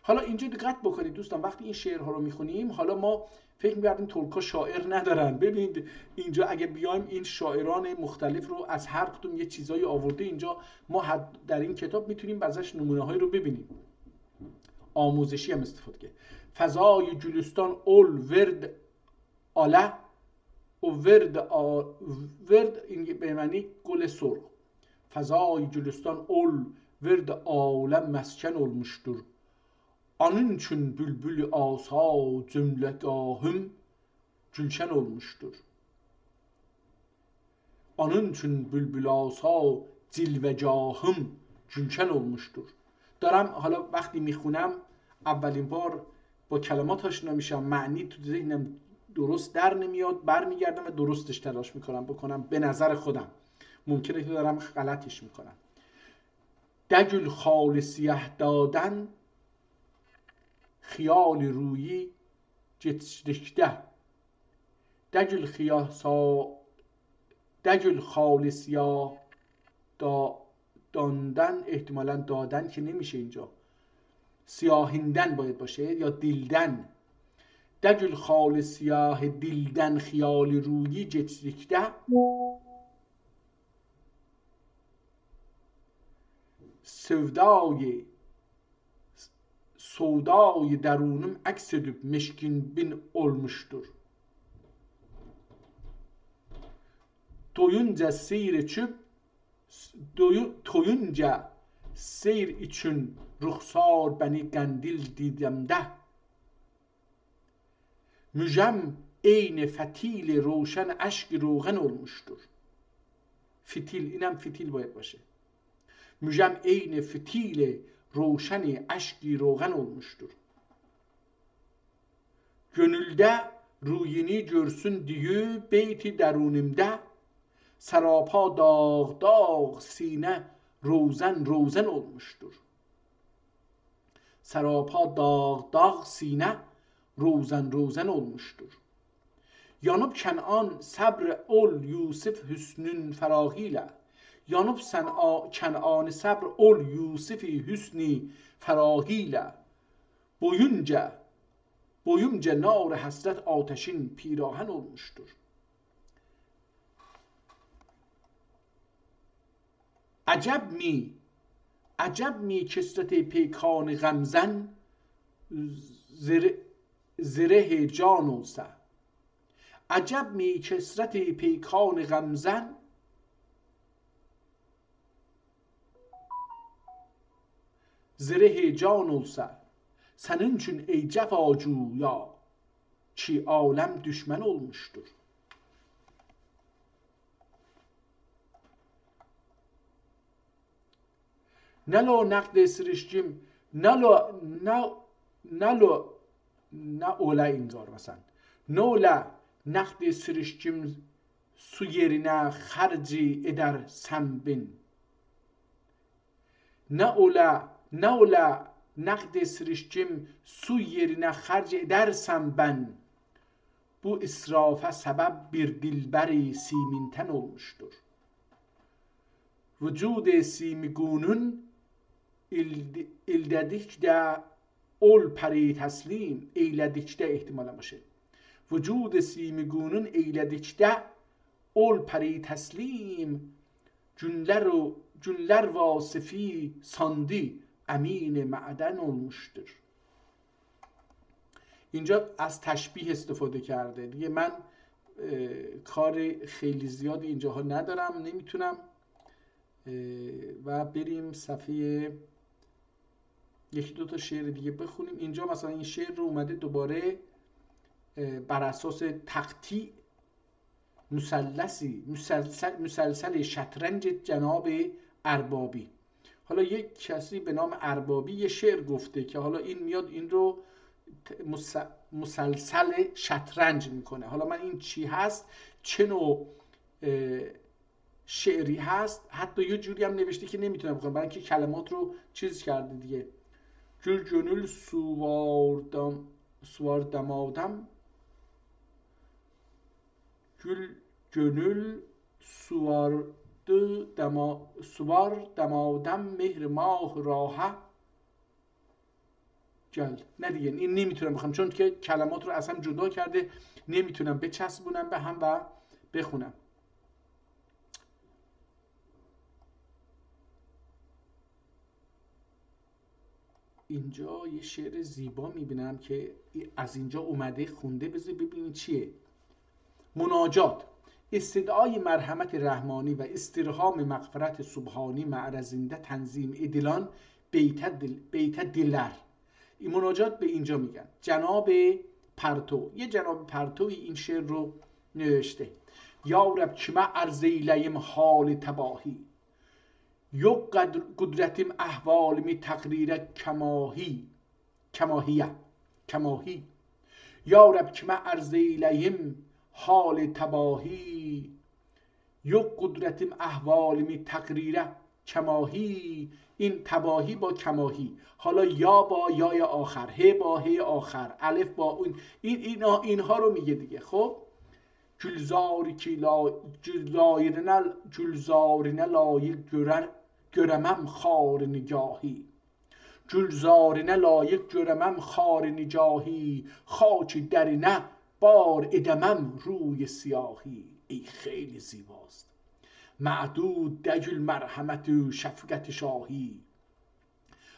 حالا اینجا دقت بکنید دوستان، وقتی این شعرها رو میخونیم، حالا ما فکر می‌کردیم ترک‌ها شاعر ندارن. ببینید اینجا اگه بیایم این شاعران مختلف رو از هر کدوم یه چیزایی آورده، اینجا ما در این کتاب میتونیم ازش نمونه‌هایی رو ببینیم، آموزشی هم استفاده کرد. فضای جلستان اولورد آله و ورد این به معنی گل سرخ. فضای جلستان اولورد آله مسکن اولمشتر Anın için bülbül asa cümlegahım gülşen olmuştur. Anın için bülbül asa cilvegahım gülşen olmuştur. دارم حالا وقتی میخونم اولین بار با کلمات آشنا میشم، معنی تو ذهنم درست در نمیاد، برمیگردم و درستش تلاش بکنم به نظر خودم. ممکنه که دارم غلطش میکنم. دگل خال سیاه دادن خیال رویی جتشدکته دگل خال سیاه داندن، احتمالا دادن که نمیشه اینجا، سیاهیندن باید باشه یا دیلدن. دگل خال سیاه دیلدن خیال رویی جتشدکته سودای درونum aks edip meşkin bin olmuştur. Toyunca seyir için ruhsar beni kandil didemde. Müjem eyni fetil roşen aşk روغن olmuştur. Fitil, اینم fitil باید باشه. Müjem eyni fetil روشن اشکی روغن olmuştur. Gönülde ruyini görsün diye beyti derunimde sarapa dağ dağ sine روزن روزن olmuştur. Sarapa dağ dağ sine روزن روزن olmuştur. Yanıp Kenan sabr ol Yusuf hüsnün ferahiyle. Yanıp sen Kenan sabr ol Yusufi hüsni ferahiyle. Boyunca nar hasret ateşin pirahen olmuştur. عجب می کثرت پیکان غمزن زره جان olsa. عجب می کثرت پیکان غمزن زره جان olsa. Senin için ey cefacuya ki alem düşman olmuştur. Nalo نقد سرشتیم نه اولا اینگار مثلا نولا نقد سرشتیم su yerine harcı edersem ben. Ne ola nakd sirişkim su yerine harc edersem ben. Bu israfa sebep bir dilberi siminten olmuştur. Vücud simigunun ildedikçe ol peri teslim eyledikçe ihtimal başı. Vücud simigunun eyledikçe ol peri teslim cünler vasıfi sandi امین معدن olmuştur. اینجا از تشبیه استفاده کرده دیگه. من کار خیلی زیادی اینجاها ندارم، نمیتونم و بریم صفحه یکی دو تا شعر دیگه بخونیم. اینجا مثلا این شعر رو اومده دوباره بر اساس تقطیع مسلسل شطرنج جناب اربابی. حالا یک کسی به نام اربابی یه شعر گفته که حالا این میاد این رو مسلسل شطرنج میکنه. حالا من این چی هست، چه نوع شعری هست، حتی یه جوری هم نوشته که نمیتونم بخونم برای اینکه کلمات رو چیز کرده دیگه. گل گönül suvar gül gönül suvar دمادم مهر ماه راه گل. نه دیگه این نمیتونم بخونم چون که کلمات رو اصلا جدا کرده، نمیتونم بچسبونم به هم و بخونم. اینجا یه شعر زیبا میبینم که از اینجا اومده خونده، بذار ببینید چیه. مناجات: استدعای مرحمت رحمانی و استرهام مغفرت سبحانی معرزنده تنظیم ادلان بیت دلر. این مناجات به اینجا میگن. جناب پرتو، یه جناب پرتوی این شعر رو نوشته: یا رب کime عرض eyleyim حال تباهی، yok قدرتیم احوالimi تقریر کماهی. یا رب کime عرض eyleyim حال تباهی، yok قدرتیم احوالimi تقریر کماهی. این تباهی با کماهی، حالا یا با یای آخر، ه با ه آخر، الف با اون، اینها رو میگه دیگه. خب Gülzarine layık göremem xar nigahi. Gülzarine layık göremem xar nigahi. خاک درینه بار ادمم روی سیاهی. ای خیلی زیباست. معدود دجل مرحمت و شفقت شاهی،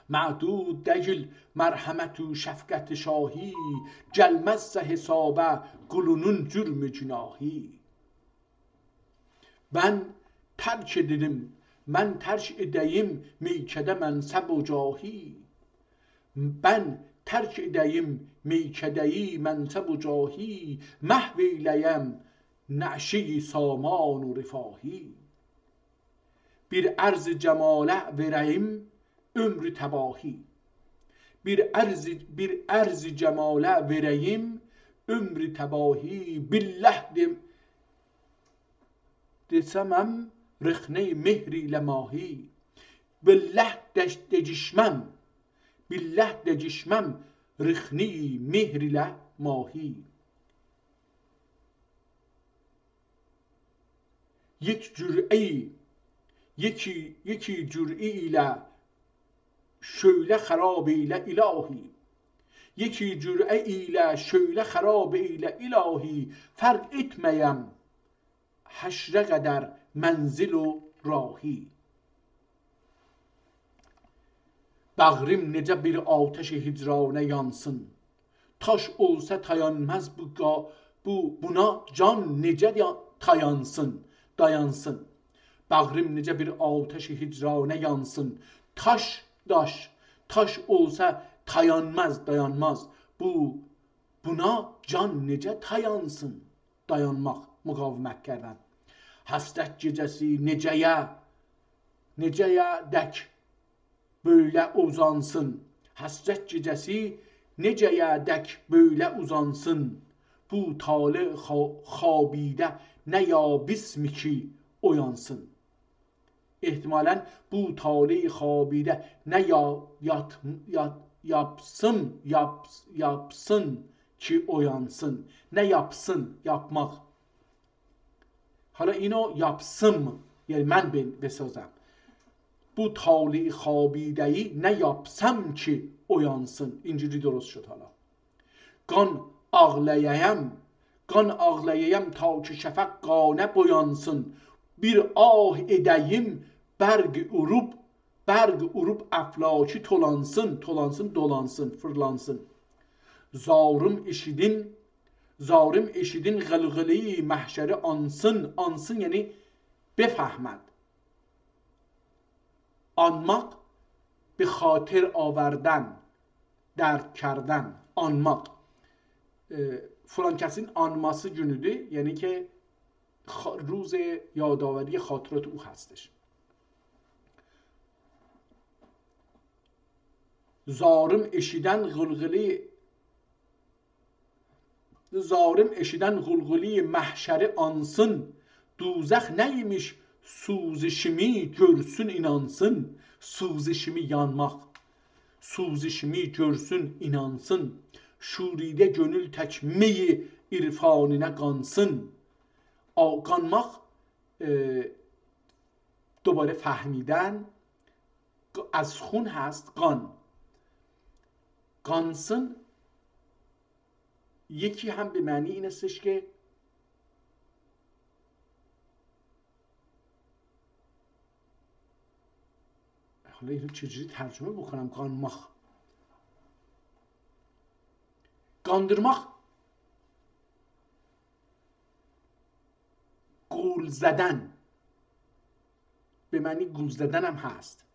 معدود دجل مرحمت و شفقت شاهی. gelmezse hesaba kulunun cürmü günahi. Ben terk edeyim meykede menseb و جاهی. ben terk edeyim meykedeyi menseb و جاهی. محو eyleyem نعشه سامان و رفاهی. bir عرض جماله vereyim ömrü tebahi. bir عرض جماله vereyim ömrü tebahi. billah desemem رخنه مهری لماهی. بالله دجشمم رخنه مهری لماهی. یکی جرعه ile şöyle خراب eyle ilahi. یکی جرعه ile şöyle خراب eyle ilahi. فرق etmeyem haşre kadar menzil و راهی. Bağrım necə bir ateş hicrana yansın. Taş olsa tayanmaz buna can necə dayansın. Bağrım necə bir ateş hicrana yansın. Taş olsa dayanmaz. Buna can necə dayanmaq, müqavimət kərdən. Həsrət gecəsi necəyə dək böyle uzansın. Həsrət gecəsi necəyə dək böyle uzansın. Bu tale xabidə nə yabismi ki oyansın. İhtimalen bu tale xabidə nə yapsın ki oyansın. Ne yapsın, yapmak. حالا اینو yapsın یعنی من بسازم. Bu tali خوابیده‌ای نه yapsam ki oyansın. اینجوری درست شد. حالا قان ağlayayım ta ki şefak qane boyansın. Bir ah edeyim berg urub aflaki tolansın, dolansın, fırlansın. Zarim eşidin gılgılı mahşeri ansın yani befahmed. آنماق به خاطر آوردن، درک کردن. آنماق فلان کسین آنması günüdür، یعنی که روز یادآوری خاطرات او هستش. Zarım eşiden gulguli mahşeri ansın, duzak neymiş suzişimi görsün inansın. Suzişimi yanmak, suzişimi görsün inansın. Şuride gönül tekmeyi irfanine qansın. Qanmaq دوباره فهمیدن، از خون هست قان. قانسن یکی هم به معنی این استش که حالا اینو چجوری ترجمه بکنم؟ قانماخ، قاندırmak گول زدن، به معنی گول زدن هم هست.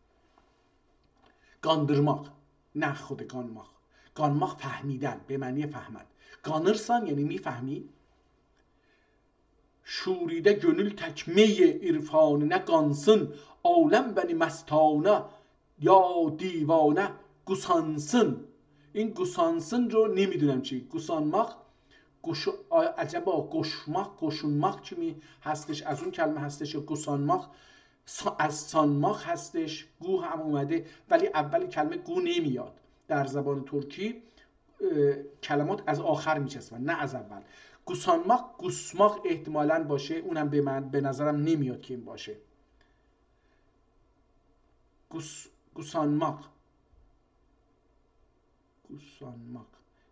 قاندırmak نه خود قانماخ. قانماخ فهمیدن، به معنی فهمد. قانırsan یعنی میفهمی. شوریده gönül tekmeye irfanine qansın. عالم beni mestane یا دیوانه گوسانسın. این گوسانسın رو نمیدونم چی. گوسانmak عجبا گشونmak چی می هستش؟ از اون کلمه هستش. یا گوسانmak از سانماخ هستش. گو هم اومده ولی اول کلمه گو نمیاد. در زبان ترکی کلمات از آخر میچسبن نه از اول. گوسانmak گوسماق احتمالاً باشه، اونم به نظرم نمیاد که این باشه. گوسانmak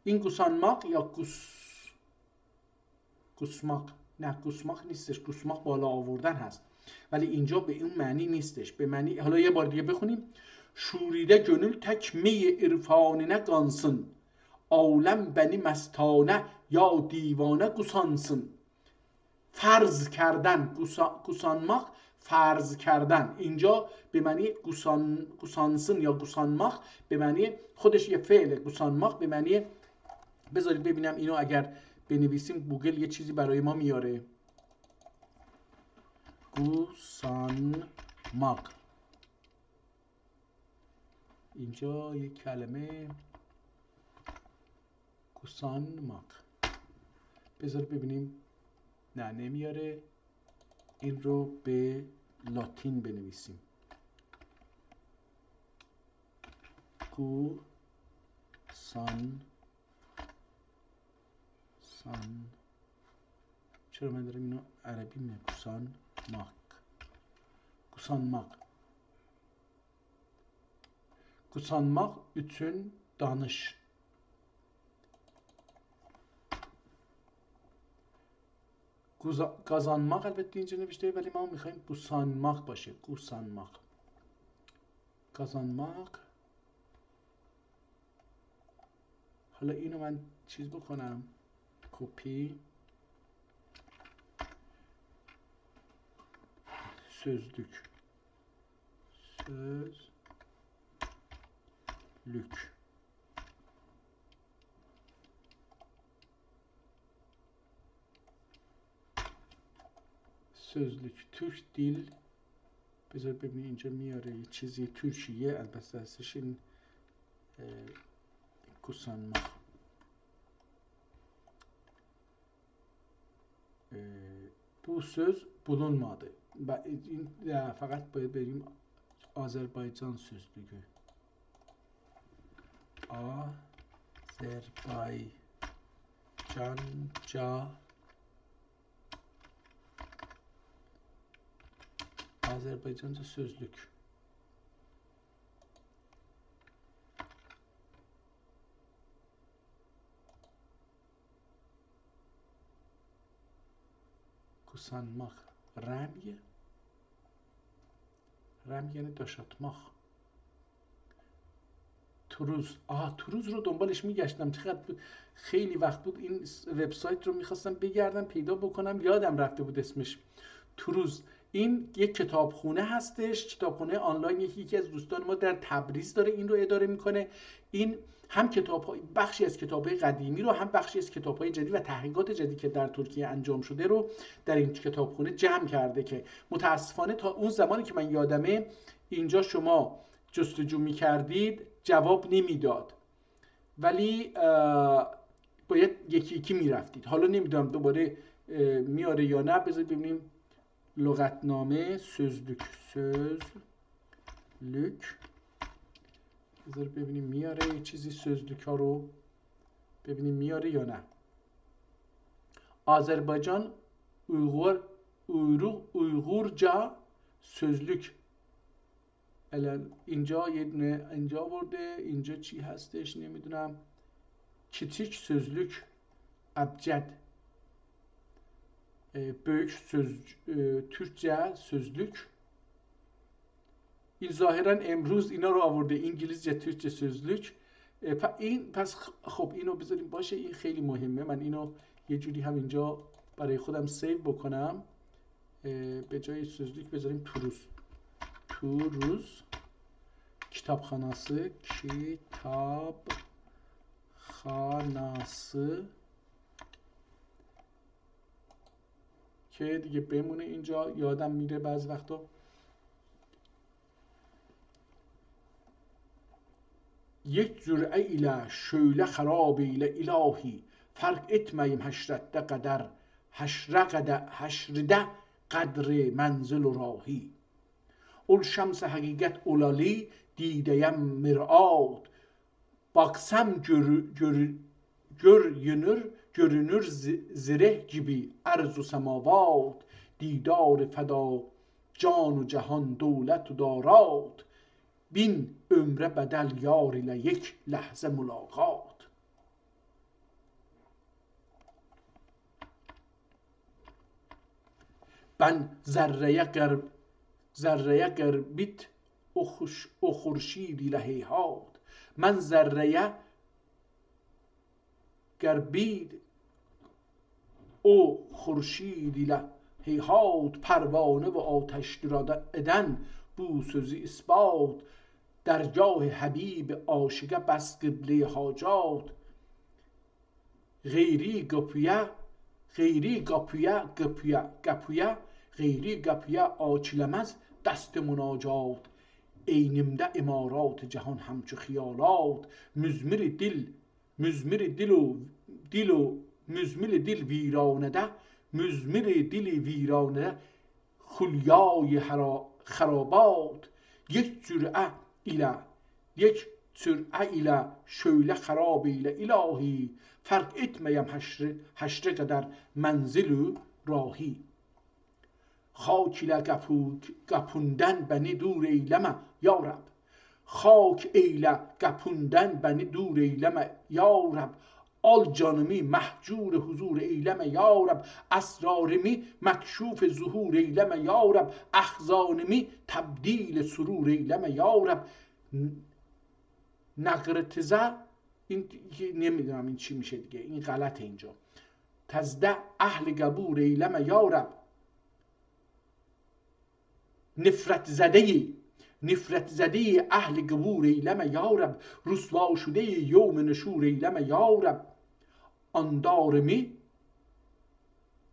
این گوسانmak یا گوسماق، نه گوسماق نیستش. گوسماق بالا آوردن هست ولی اینجا به اون معنی نیستش. به معنی، حالا یه بار دیگه بخونیم. شوریده gönül tekmeye irfanine qansın. عالم beni mestane یا دیوانه گوسانسın. فرض کردن، گوسانmak فرض کردن. اینجا به معنی گوسانسın یا گوسانmak به معنی خودش یه فعله. گوسانmak به معنی، بذارید ببینم اینو اگر بنویسیم گوگل یه چیزی برای ما میاره. گوسانmak، اینجا یک کلمه گوسانmak، بذار ببینیم. نه نمیاره. این رو به لاتین بنویسیم. چرا من دارم اینو عربی میگم؟ Kusanmak üçün danış. Kazanmak البته اینجا نوشته ولی ما میخوایم گوسانmak باشه. گوسانmak. کازانmak. حالا اینو من چیز بکنم، کپی. Sözlük. Sözlük. Türk dil. بذار ببینید اینجا میاره یه چیزی ترکیه البته هستش. این kusanmak. Bu söz bulunmadı. Fakat بریم Azerbaycan sözlüğü. Azerbaycanca sözlük. Kusanmak. رمی یعنی داش atmak. تروز. تروز رو دنبالش میگشتم. چقدر خیلی وقت بود این وبسایت رو میخواستم بگردم پیدا بکنم، یادم رفته بود اسمش. تروز این یک کتابخونه هستش، کتابخونه آنلاین. یکی از دوستان ما در تبریز داره این رو اداره میکنه. این هم بخشی از کتاب‌های قدیمی رو، هم بخشی از کتاب‌های جدید و تحقیقات جدید که در ترکیه انجام شده رو در این کتابخونه جمع کرده، که متاسفانه تا اون زمانی که من یادمه اینجا شما جستجو می‌کردید جواب نمیداد، ولی باید یکی یکی میرفتید. حالا نمیدونم دوباره میاره یا نه. بذارید ببینیم. لغتنامه، سözlük بذار ببینیم میاره یه چیزی سözlük ها رو، ببینیم میاره یا نه. آذربایجان Uygurca sözlük. الان اینجا یه دونه اینجا برده. اینجا چی هستش نمیدونم. Kiçik sözlük abcad. Büyük Türkçe sözlük. این ظاهرا امروز اینا رو آورده انگلیسی ترکچه سözlük. این پس خب اینو بذاریم باشه. این خیلی مهمه. من اینو یه جوری هم اینجا برای خودم سیو بکنم. به جای sözlük بذاریم Turuz kitapxanası که دیگه بمونه اینجا. یادم میره بعض وقتا. یک cür'e ile şöyle harab ile ilahi fark etmeyim haşrette kadar haşride kadri menzil و راهی ol şems hakikat olali dideyem mir'at baksam görünür zireh gibi arzu semavat didar feda can و جهان دولت و دارات bin ömre bedel yar ile yek lehze mulakat. Ben zerreye gerbit o khurşid ile heyhat. من ذره gerbid o خورشید ile heyhat پروانه و آتش eden bu sözü ispat درگاه حبیب عاشقه بس قبله حاجات غیری گپویه آچیلمز دست مناجات اینimde امارات جهان همچو خیالات مزمر دل ویرانده خلیای خرابات یک جرعه ile şöyle harab ile ilahi fark etmeyem haşre kadar menzilü rahi خاک ile gapunden beni dur eyleme ya Rab خاک ile gapunden beni dur eyleme ya Rab al canımı mahcur huzur eyleme ya Rab esrarımı mekşuf zuhur eyleme ya Rab ahzanımı tebdil surur eyleme ya Rab نقرتزه این نمیدونم این چی میشه دیگه. این غلطه اینجا. تزده اهل گبور ایلم یارب نفرت زده اهل گبور ایلم یارب رسوا شده یوم نشور ایلم یارب اندارمی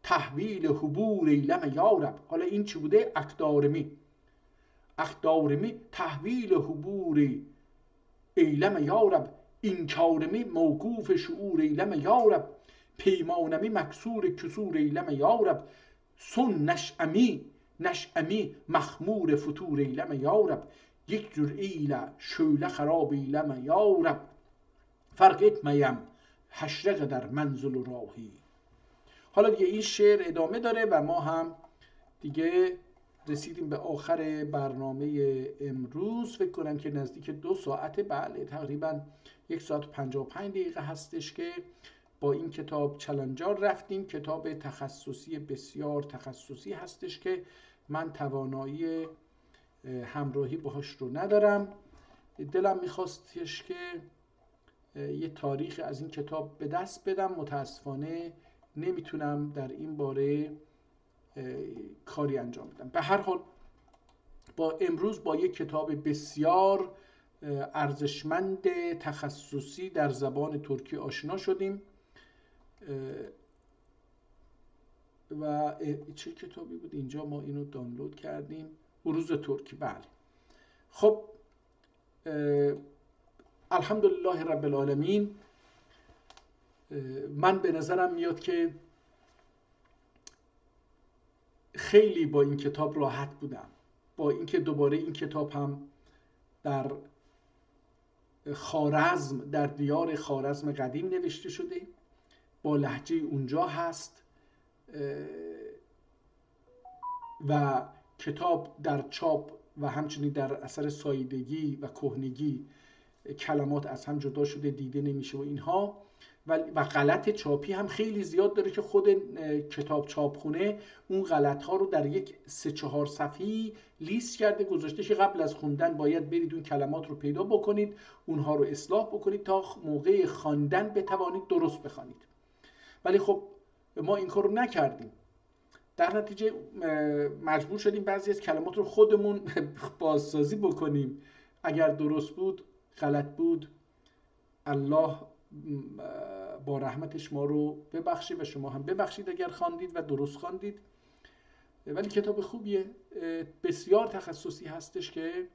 تحویل حبور ایلم یارب. حالا این چی بوده؟ اقدارمی تحویل حبوری eyleme ya Rab inkarimi mevkuf şuur eyleme ya Rab peymanemi meksur küsur eyleme ya Rab son neş'emi mahmur futur eyleme ya Rab یک cür'eyle şöyle harab eyleme ya Rab fark etmeyem haşre kadar menzil و راهی. حالا دیگه این شعر ادامه داره و ما هم دیگه رسیدیم به آخر برنامه امروز. فکر کنم که نزدیک 2 ساعته. بله تقریبا 1 ساعت و 55 دقیقه هستش که با این کتاب چلنجار رفتیم. کتاب تخصصی بسیار تخصصی هستش که من توانایی همراهی باهاش رو ندارم. دلم میخواستش که یه تاریخ از این کتاب به دست بدم. متاسفانه نمیتونم در این باره کاری انجام بدم. به هر حال امروز با یک کتاب بسیار ارزشمند تخصصی در زبان ترکی آشنا شدیم. و چه کتابی بود اینجا؟ ما اینو دانلود کردیم، عروض ترکی. بله. خب الحمدلله رب العالمین. من به نظرم میاد که خیلی با این کتاب راحت بودم، با اینکه دوباره این کتاب هم در خوارزم، در دیار خوارزم قدیم نوشته شده، با لهجه اونجا هست و کتاب در چاپ و همچنین در اثر ساییدگی و کهنگی کلمات از هم جدا شده، دیده نمیشه و اینها، و غلط چاپی هم خیلی زیاد داره که خود کتاب چاپخونه اون غلط ها رو در یک 3-4 صفحه‌ای لیست کرده گذاشته که قبل از خوندن باید برید اون کلمات رو پیدا بکنید، اونها رو اصلاح بکنید تا موقع خواندن بتوانید درست بخوانید. ولی خب ما این کار رو نکردیم، در نتیجه مجبور شدیم بعضی از کلمات رو خودمون بازسازی بکنیم. اگر درست بود، غلط بود، الله با رحمتش ما رو ببخشه و شما هم ببخشید اگر خواندید و درست خواندید. ولی کتاب خوبیه، بسیار تخصصی هستش که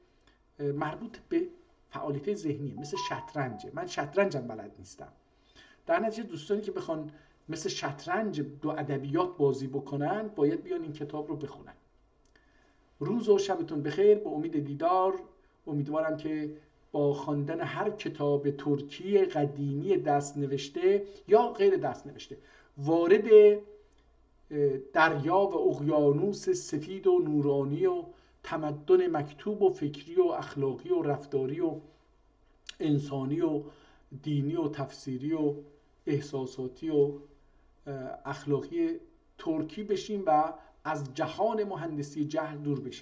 مربوط به فعالیت ذهنیه، مثل شطرنجه. من شطرنجم بلد نیستم، در نتیجه دوستانی که بخوان مثل شطرنج دو ادبیات بازی بکنن باید بیان این کتاب رو بخونن. روز و شبتون بخیر، به امید دیدار. امیدوارم که با خواندن هر کتاب ترکی قدیمی دست نوشته یا غیر دست نوشته وارد دریا و اقیانوس سفید و نورانی و تمدن مکتوب و فکری و اخلاقی و رفتاری و انسانی و دینی و تفسیری و احساساتی و اخلاقی ترکی بشیم و از جهان مهندسی جهل دور بشیم.